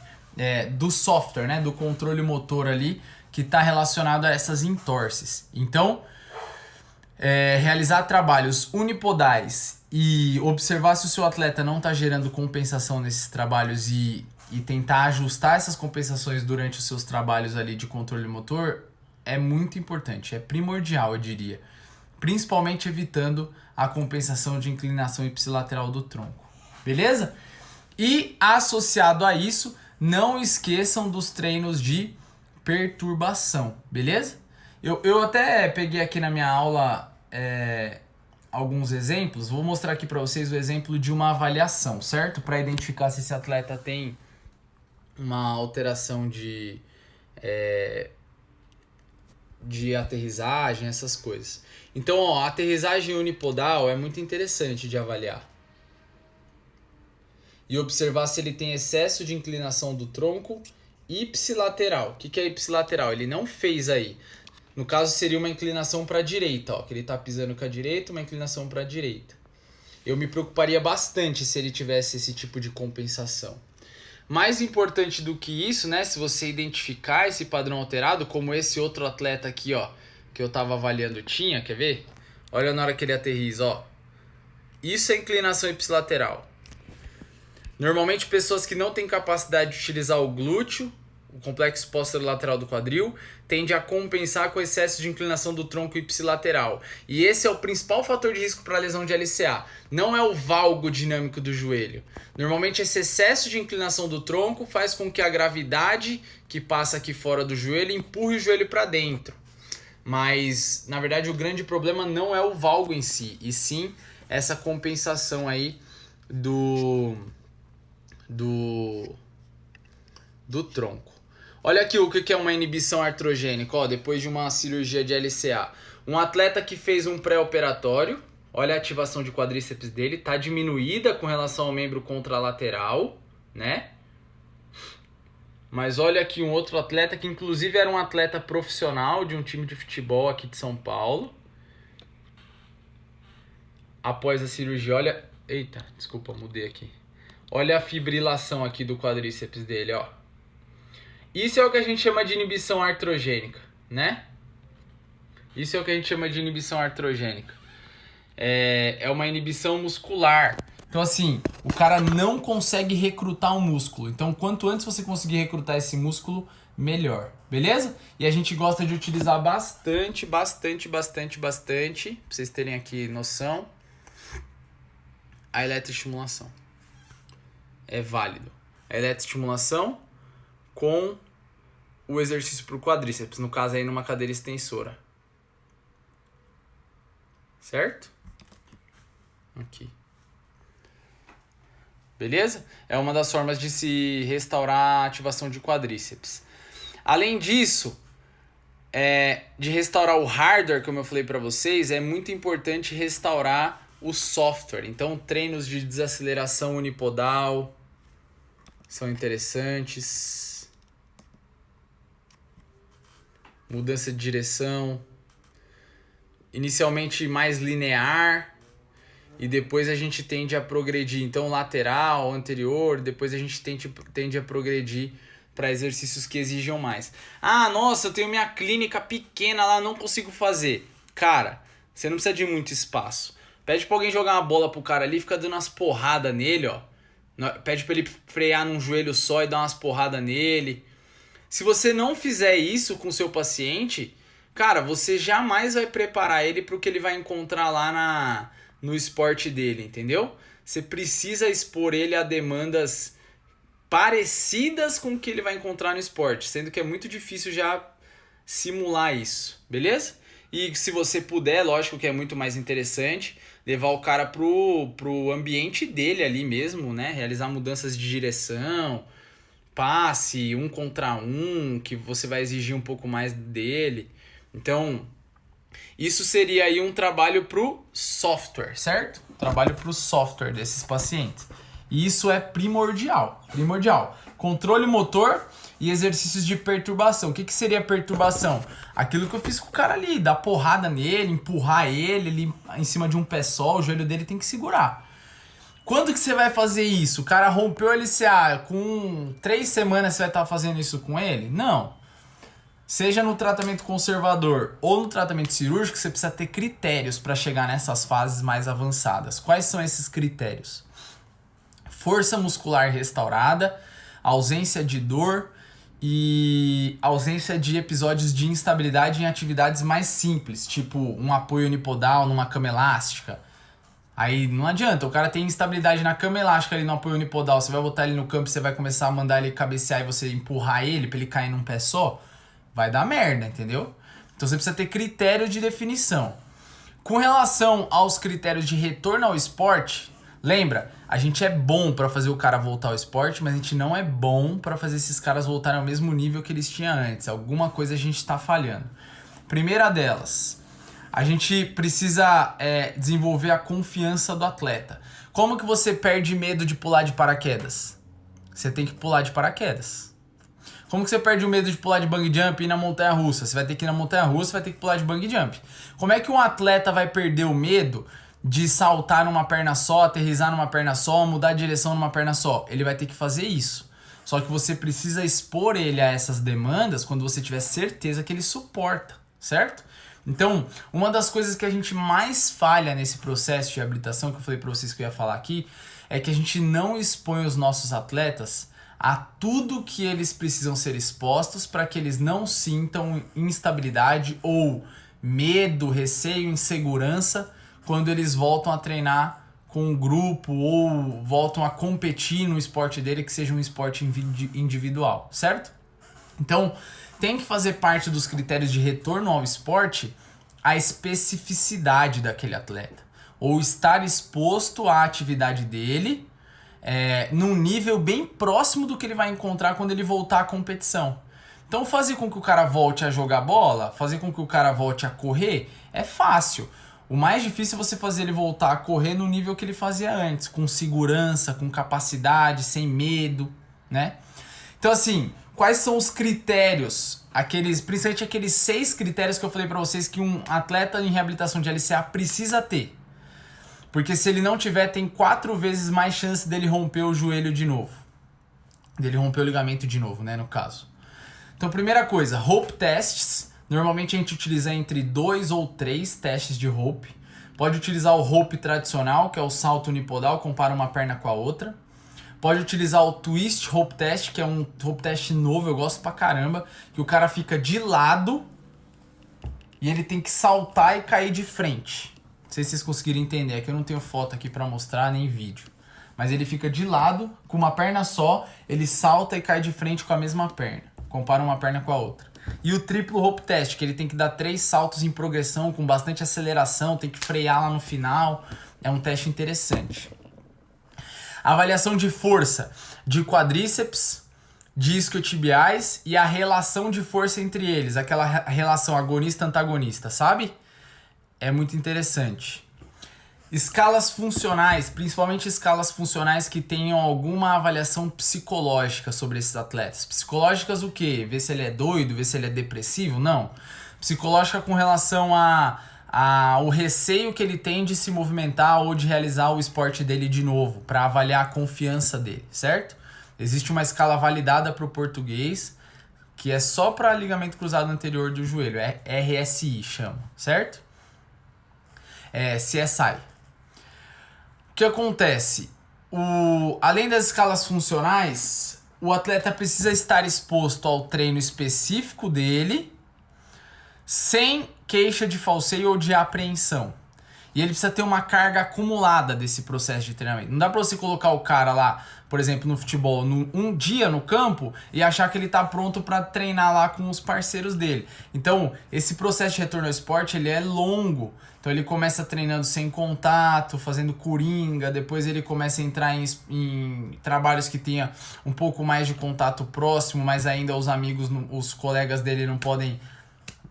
do software, né, do controle motor ali, que está relacionado a essas entorses. Então, realizar trabalhos unipodais e observar se o seu atleta não está gerando compensação nesses trabalhos e tentar ajustar essas compensações durante os seus trabalhos ali de controle motor é muito importante, é primordial, eu diria. Principalmente evitando a compensação de inclinação ipsilateral do tronco. Beleza? E associado a isso, não esqueçam dos treinos de perturbação, beleza? Eu até peguei aqui na minha aula alguns exemplos. Vou mostrar aqui para vocês o exemplo de uma avaliação, certo? Para identificar se esse atleta tem uma alteração de aterrissagem, essas coisas. Então, ó, a aterrissagem unipodal é muito interessante de avaliar. E observar se ele tem excesso de inclinação do tronco ipsilateral. O que é ipsilateral? Ele não fez aí. No caso, seria uma inclinação para a direita, ó, que ele está pisando com a direita, uma inclinação para a direita. Eu me preocuparia bastante se ele tivesse esse tipo de compensação. Mais importante do que isso, né, se você identificar esse padrão alterado, como esse outro atleta aqui, ó, que eu estava avaliando tinha, quer ver? Olha na hora que ele aterrissa, ó. Isso é inclinação ipsilateral. Normalmente, pessoas que não têm capacidade de utilizar o glúteo, o complexo posterolateral do quadril, tende a compensar com o excesso de inclinação do tronco ipsilateral. E esse é o principal fator de risco para a lesão de LCA. Não é o valgo dinâmico do joelho. Normalmente, esse excesso de inclinação do tronco faz com que a gravidade que passa aqui fora do joelho empurre o joelho para dentro. Mas, na verdade, o grande problema não é o valgo em si, e sim essa compensação aí do tronco. Olha aqui o que é uma inibição artrogênica, ó, depois de uma cirurgia de LCA. Um atleta que fez um pré-operatório, olha a ativação de quadríceps dele, tá diminuída com relação ao membro contralateral, né? Mas olha aqui um outro atleta que inclusive era um atleta profissional de um time de futebol aqui de São Paulo. Após a cirurgia, olha... Eita, desculpa, mudei aqui. Olha a fibrilação aqui do quadríceps dele, ó. Isso é o que a gente chama de inibição artrogênica, né? Isso é o que a gente chama de inibição artrogênica. É uma inibição muscular. Então, assim, o cara não consegue recrutar um músculo. Então, quanto antes você conseguir recrutar esse músculo, melhor. Beleza? E a gente gosta de utilizar bastante, pra vocês terem aqui noção, a eletroestimulação. É válido. A eletroestimulação com o exercício pro quadríceps, no caso aí numa cadeira extensora. Certo? Aqui. Beleza? É uma das formas de se restaurar a ativação de quadríceps. Além disso, de restaurar o hardware, como eu falei para vocês, é muito importante restaurar o software. Então, treinos de desaceleração unipodal são interessantes. Mudança de direção. Inicialmente mais linear e depois a gente tende a progredir. Então, lateral, anterior, depois a gente tende a progredir para exercícios que exijam mais. Ah, nossa, eu tenho minha clínica pequena lá, não consigo fazer. Cara, você não precisa de muito espaço. Pede pra alguém jogar uma bola pro cara ali, fica dando umas porradas nele, ó. Pede pra ele frear num joelho só e dar umas porradas nele. Se você não fizer isso com o seu paciente, cara, você jamais vai preparar ele pro que ele vai encontrar lá no esporte dele, entendeu? Você precisa expor ele a demandas parecidas com o que ele vai encontrar no esporte, sendo que é muito difícil já simular isso, beleza? E se você puder, lógico que é muito mais interessante levar o cara pro ambiente dele ali mesmo, né? Realizar mudanças de direção, passe, 1 contra 1, que você vai exigir um pouco mais dele. Então, isso seria aí um trabalho pro software, certo? Trabalho pro software desses pacientes. E isso é primordial, primordial. Controle motor e exercícios de perturbação. O que seria perturbação? Aquilo que eu fiz com o cara ali, dar porrada nele, empurrar ele em cima de um pé só, o joelho dele tem que segurar. Quando que você vai fazer isso? O cara rompeu o LCA, com 3 semanas você vai estar fazendo isso com ele? Não. Seja no tratamento conservador ou no tratamento cirúrgico, você precisa ter critérios para chegar nessas fases mais avançadas. Quais são esses critérios? Força muscular restaurada, ausência de dor e ausência de episódios de instabilidade em atividades mais simples, tipo um apoio unipodal numa cama elástica. Aí não adianta, o cara tem instabilidade na cama elástica ali no apoio unipodal, você vai botar ele no campo e você vai começar a mandar ele cabecear e você empurrar ele pra ele cair num pé só, vai dar merda, entendeu? Então você precisa ter critério de definição. Com relação aos critérios de retorno ao esporte, lembra, a gente é bom para fazer o cara voltar ao esporte, mas a gente não é bom para fazer esses caras voltarem ao mesmo nível que eles tinham antes. Alguma coisa a gente está falhando. Primeira delas, a gente precisa desenvolver a confiança do atleta. Como que você perde medo de pular de paraquedas? Você tem que pular de paraquedas. Como que você perde o medo de pular de bungee jump e ir na montanha-russa? Você vai ter que ir na montanha-russa, vai ter que pular de bungee jump. Como é que um atleta vai perder o medo de saltar numa perna só, aterrissar numa perna só, mudar de direção numa perna só? Ele vai ter que fazer isso. Só que você precisa expor ele a essas demandas quando você tiver certeza que ele suporta, certo? Então, uma das coisas que a gente mais falha nesse processo de reabilitação, que eu falei pra vocês que eu ia falar aqui, é que a gente não expõe os nossos atletas a tudo que eles precisam ser expostos para que eles não sintam instabilidade ou medo, receio, insegurança quando eles voltam a treinar com um grupo ou voltam a competir no esporte dele, que seja um esporte individual, certo? Então, tem que fazer parte dos critérios de retorno ao esporte a especificidade daquele atleta, ou estar exposto à atividade dele num nível bem próximo do que ele vai encontrar quando ele voltar à competição. Então fazer com que o cara volte a jogar bola, fazer com que o cara volte a correr, é fácil. O mais difícil é você fazer ele voltar a correr no nível que ele fazia antes, com segurança, com capacidade, sem medo, né? Então assim, quais são os critérios, principalmente aqueles 6 critérios que eu falei pra vocês que um atleta em reabilitação de LCA precisa ter? Porque se ele não tiver, tem 4 vezes mais chance dele romper o joelho de novo. Dele romper o ligamento de novo, né, no caso. Então, primeira coisa, rope tests. Normalmente a gente utiliza entre 2 ou 3 testes de rope. Pode utilizar o rope tradicional, que é o salto unipodal, compara uma perna com a outra. Pode utilizar o twist rope test, que é um rope test novo, eu gosto pra caramba, que o cara fica de lado e ele tem que saltar e cair de frente. Não sei se vocês conseguiram entender, é que eu não tenho foto aqui pra mostrar, nem vídeo. Mas ele fica de lado, com uma perna só, ele salta e cai de frente com a mesma perna. Compara uma perna com a outra. E o triplo rope test, que ele tem que dar 3 saltos em progressão com bastante aceleração, tem que frear lá no final. É um teste interessante. Avaliação de força de quadríceps, de isquiotibiais e a relação de força entre eles, aquela relação agonista-antagonista, sabe? É muito interessante. Escalas funcionais, principalmente escalas funcionais que tenham alguma avaliação psicológica sobre esses atletas. Psicológicas o quê? Ver se ele é doido, ver se ele é depressivo? Não. Psicológica com relação o receio que ele tem de se movimentar ou de realizar o esporte dele de novo, para avaliar a confiança dele, certo? Existe uma escala validada para o português, que é só para ligamento cruzado anterior do joelho, é RSI chama, certo? É CSI. O que acontece? Além das escalas funcionais, o atleta precisa estar exposto ao treino específico dele, sem queixa de falseio ou de apreensão. E ele precisa ter uma carga acumulada desse processo de treinamento. Não dá pra você colocar o cara lá, por exemplo, no futebol, um dia no campo e achar que ele tá pronto para treinar lá com os parceiros dele. Então, esse processo de retorno ao esporte, ele é longo. Então, ele começa treinando sem contato, fazendo coringa, depois ele começa a entrar em trabalhos que tenha um pouco mais de contato próximo, mas ainda os amigos, os colegas dele não podem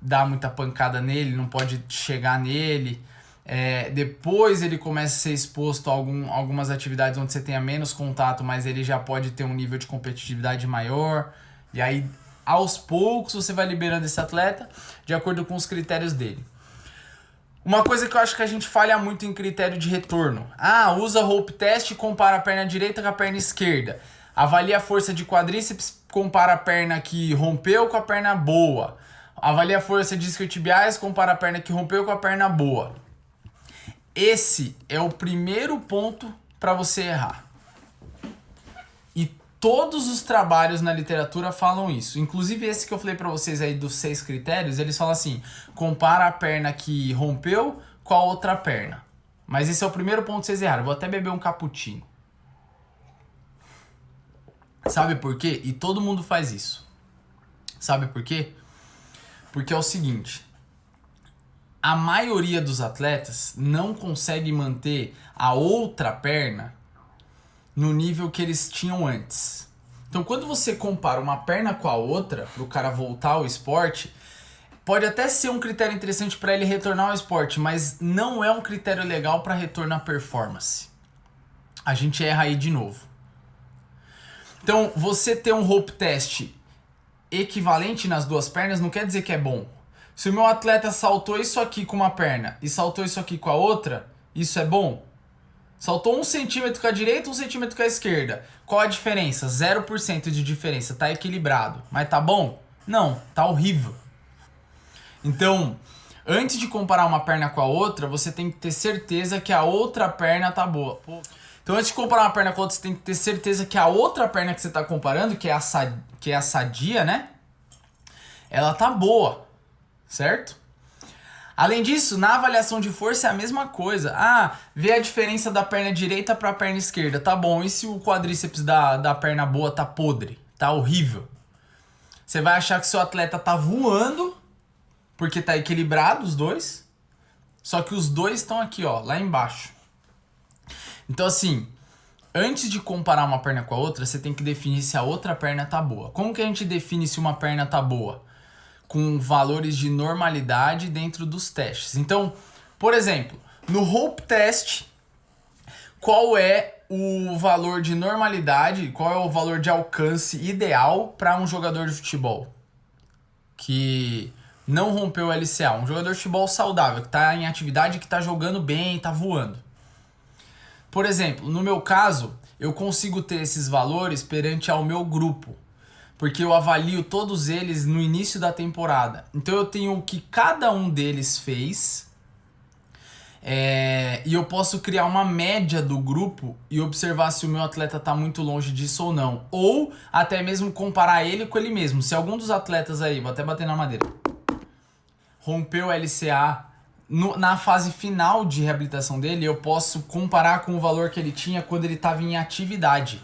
dar muita pancada nele, não pode chegar nele. Depois ele começa a ser exposto a algumas atividades onde você tenha menos contato, mas ele já pode ter um nível de competitividade maior. E aí, aos poucos, você vai liberando esse atleta de acordo com os critérios dele. Uma coisa que eu acho que a gente falha muito em critério de retorno. Usa rope test e compara a perna direita com a perna esquerda. Avalia a força de quadríceps, compara a perna que rompeu com a perna boa. Avalia a força de isquiotibiais, compara a perna que rompeu com a perna boa. Esse é o primeiro ponto para você errar. E todos os trabalhos na literatura falam isso. Inclusive esse que eu falei para vocês aí dos 6 critérios, eles falam assim, compara a perna que rompeu com a outra perna. Mas esse é o primeiro ponto que vocês erraram. Vou até beber um cappuccino. Sabe por quê? E todo mundo faz isso. Sabe por quê? Porque é o seguinte, a maioria dos atletas não consegue manter a outra perna no nível que eles tinham antes. Então, quando você compara uma perna com a outra, para o cara voltar ao esporte, pode até ser um critério interessante para ele retornar ao esporte, mas não é um critério legal para retorno à performance. A gente erra aí de novo. Então, você ter um rope test equivalente nas duas pernas não quer dizer que é bom. Se o meu atleta saltou isso aqui com uma perna e saltou isso aqui com a outra, isso é bom? Saltou 1 centímetro com a direita, 1 centímetro com a esquerda. Qual a diferença? 0% de diferença. Tá equilibrado. Mas tá bom? Não, tá horrível. Então, antes de comparar uma perna com a outra, você tem que ter certeza que a outra perna tá boa. Então, antes de comparar uma perna com a outra, você tem que ter certeza que a outra perna que você está comparando, que é a sadia, né? Ela tá boa, certo? Além disso, na avaliação de força é a mesma coisa. Vê a diferença da perna direita para a perna esquerda. Tá bom, e se o quadríceps da perna boa tá podre? Tá horrível? Você vai achar que seu atleta tá voando, porque tá equilibrado os dois. Só que os dois estão aqui, ó, lá embaixo. Então, assim, antes de comparar uma perna com a outra, você tem que definir se a outra perna tá boa. Como que a gente define se uma perna tá boa? Com valores de normalidade dentro dos testes. Então, por exemplo, no rope test, qual é o valor de normalidade, qual é o valor de alcance ideal para um jogador de futebol que não rompeu o LCA? Um jogador de futebol saudável, que está em atividade, que está jogando bem, está voando. Por exemplo, no meu caso, eu consigo ter esses valores perante ao meu grupo, porque eu avalio todos eles no início da temporada. Então eu tenho o que cada um deles fez, e eu posso criar uma média do grupo e observar se o meu atleta está muito longe disso ou não. Ou até mesmo comparar ele com ele mesmo. Se algum dos atletas aí, vou até bater na madeira, rompeu o LCA na fase final de reabilitação dele, eu posso comparar com o valor que ele tinha quando ele estava em atividade.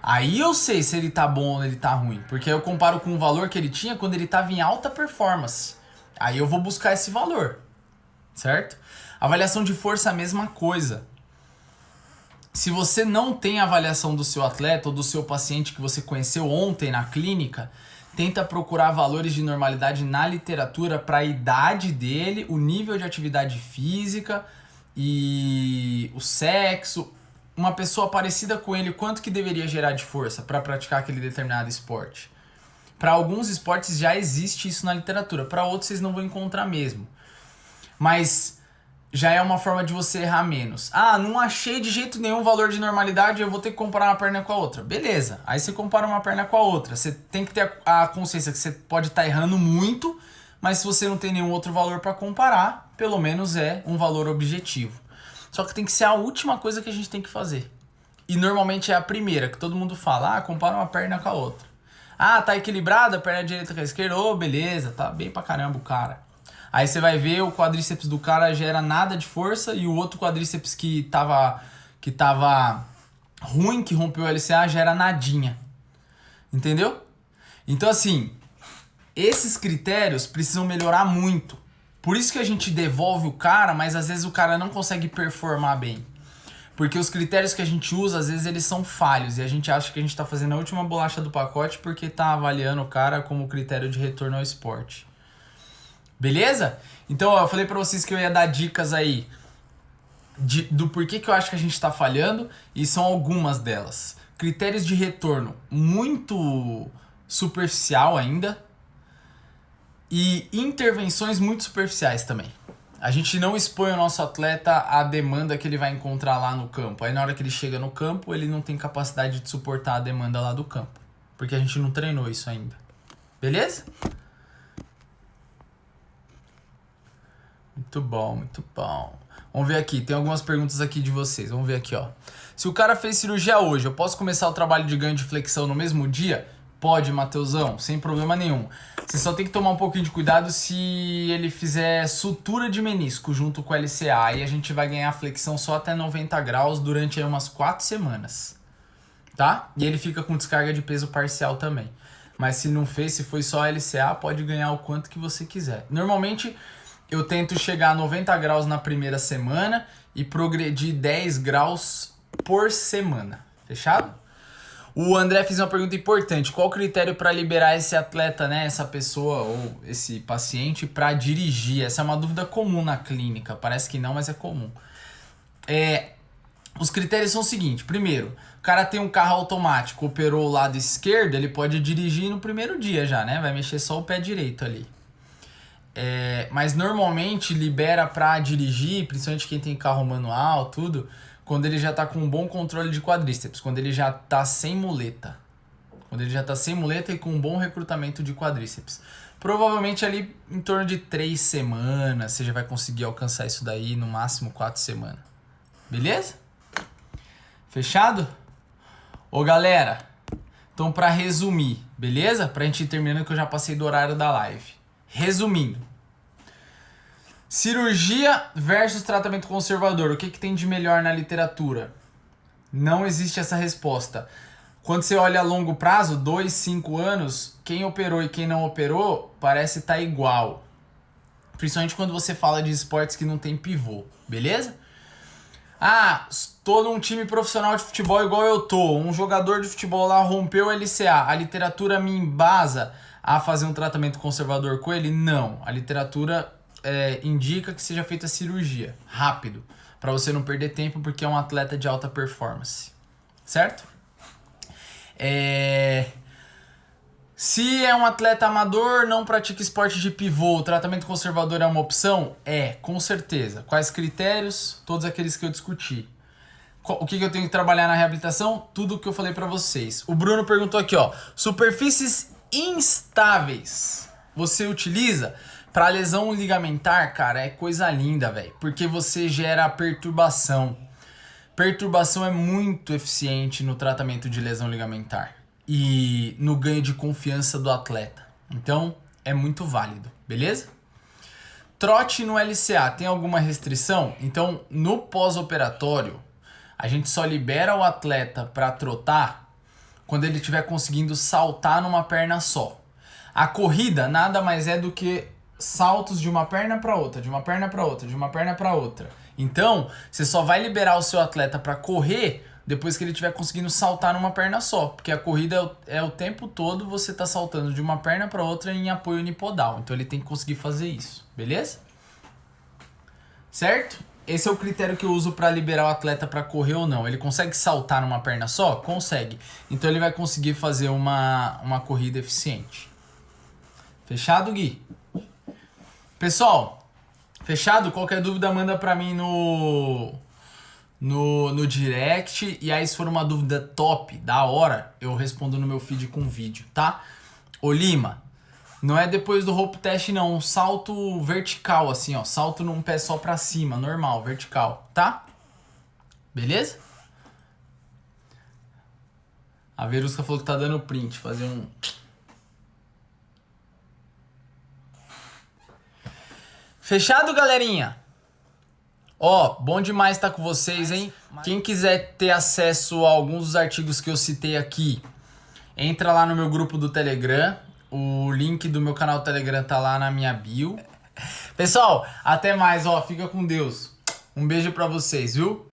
Aí eu sei se ele tá bom ou ele tá ruim, porque eu comparo com o valor que ele tinha quando ele tava em alta performance. Aí eu vou buscar esse valor, certo? Avaliação de força é a mesma coisa. Se você não tem a avaliação do seu atleta ou do seu paciente que você conheceu ontem na clínica, tenta procurar valores de normalidade na literatura para a idade dele, o nível de atividade física e o sexo. Uma pessoa parecida com ele, quanto que deveria gerar de força para praticar aquele determinado esporte? Para alguns esportes já existe isso na literatura, para outros vocês não vão encontrar mesmo. Mas já é uma forma de você errar menos. Ah, não achei de jeito nenhum valor de normalidade, eu vou ter que comparar uma perna com a outra. Beleza, aí você compara uma perna com a outra. Você tem que ter a consciência que você pode estar errando muito, mas se você não tem nenhum outro valor para comparar, pelo menos é um valor objetivo. Só que tem que ser a última coisa que a gente tem que fazer. E normalmente é a primeira, que todo mundo fala, compara uma perna com a outra. Ah, tá equilibrada, a perna direita com a esquerda, beleza, tá bem pra caramba o cara. Aí você vai ver o quadríceps do cara gera nada de força e o outro quadríceps que tava ruim, que rompeu o LCA, gera nadinha. Entendeu? Então assim, esses critérios precisam melhorar muito. Por isso que a gente devolve o cara, mas às vezes o cara não consegue performar bem. Porque os critérios que a gente usa, às vezes eles são falhos. E a gente acha que a gente tá fazendo a última bolacha do pacote porque tá avaliando o cara como critério de retorno ao esporte. Beleza? Então, ó, eu falei pra vocês que eu ia dar dicas aí do porquê que eu acho que a gente tá falhando. E são algumas delas. Critérios de retorno muito superficial ainda. E intervenções muito superficiais também. A gente não expõe o nosso atleta à demanda que ele vai encontrar lá no campo. Aí na hora que ele chega no campo, ele não tem capacidade de suportar a demanda lá do campo. Porque a gente não treinou isso ainda. Beleza? Muito bom, muito bom. Vamos ver aqui, tem algumas perguntas aqui de vocês. Vamos ver aqui, ó. Se o cara fez cirurgia hoje, eu posso começar o trabalho de ganho de flexão no mesmo dia? Pode, Mateusão, sem problema nenhum. Você só tem que tomar um pouquinho de cuidado se ele fizer sutura de menisco junto com o LCA. Aí a gente vai ganhar flexão só até 90 graus durante aí umas 4 semanas. Tá? E ele fica com descarga de peso parcial também. Mas se não fez, se foi só LCA, pode ganhar o quanto que você quiser. Normalmente eu tento chegar a 90 graus na primeira semana e progredir 10 graus por semana. Fechado? O André fez uma pergunta importante. Qual o critério para liberar esse atleta, né, essa pessoa ou esse paciente para dirigir? Essa é uma dúvida comum na clínica. Parece que não, mas é comum. Os critérios são o seguinte. Primeiro, o cara tem um carro automático, operou o lado esquerdo, ele pode dirigir no primeiro dia já, né? Vai mexer só o pé direito ali. Mas normalmente libera para dirigir, principalmente quem tem carro manual, tudo, quando ele já tá com um bom controle de quadríceps, quando ele já tá sem muleta. Quando ele já tá sem muleta e com um bom recrutamento de quadríceps. Provavelmente ali em torno de 3 semanas, você já vai conseguir alcançar isso daí, no máximo 4 semanas. Beleza? Fechado? Ô galera, então pra resumir, beleza? Pra gente ir terminando que eu já passei do horário da live. Resumindo. Cirurgia versus tratamento conservador. O que tem de melhor na literatura? Não existe essa resposta. Quando você olha a longo prazo, 2, 5 anos, quem operou e quem não operou parece estar igual. Principalmente quando você fala de esportes que não tem pivô, beleza? Ah, tô num time profissional de futebol igual eu tô. Um jogador de futebol lá rompeu o LCA. A literatura me embasa a fazer um tratamento conservador com ele? Não. A literatura indica que seja feita a cirurgia rápido, para você não perder tempo, porque é um atleta de alta performance, certo? Se é um atleta amador, não pratica esporte de pivô, o tratamento conservador é uma opção? Com certeza. Quais critérios? Todos aqueles que eu discuti. O que eu tenho que trabalhar na reabilitação? Tudo o que eu falei para vocês. O Bruno perguntou aqui, ó, superfícies instáveis, você utiliza? Para lesão ligamentar, cara, é coisa linda, velho. Porque você gera perturbação. Perturbação é muito eficiente no tratamento de lesão ligamentar. E no ganho de confiança do atleta. Então, é muito válido, beleza? Trote no LCA, tem alguma restrição? Então, no pós-operatório, a gente só libera o atleta para trotar quando ele estiver conseguindo saltar numa perna só. A corrida nada mais é do que saltos de uma perna para outra, de uma perna para outra, de uma perna para outra. Então, você só vai liberar o seu atleta para correr depois que ele estiver conseguindo saltar numa perna só, porque a corrida é o tempo todo você tá saltando de uma perna para outra em apoio unipodal. Então ele tem que conseguir fazer isso, beleza? Certo? Esse é o critério que eu uso para liberar o atleta para correr ou não. Ele consegue saltar numa perna só? Consegue. Então ele vai conseguir fazer uma corrida eficiente. Fechado, Gui? Pessoal, fechado? Qualquer dúvida manda para mim no direct. E aí se for uma dúvida top, da hora, eu respondo no meu feed com vídeo, tá? Ô Lima, não é depois do rope test não, um salto vertical assim, ó. Salto num pé só pra cima, normal, vertical, tá? Beleza? A Verusca falou que tá dando print, fazer um... Fechado, galerinha? Ó, bom demais estar com vocês, hein? Quem quiser ter acesso a alguns dos artigos que eu citei aqui, entra lá no meu grupo do Telegram. O link do meu canal do Telegram tá lá na minha bio. Pessoal, até mais, ó. Fica com Deus. Um beijo pra vocês, viu?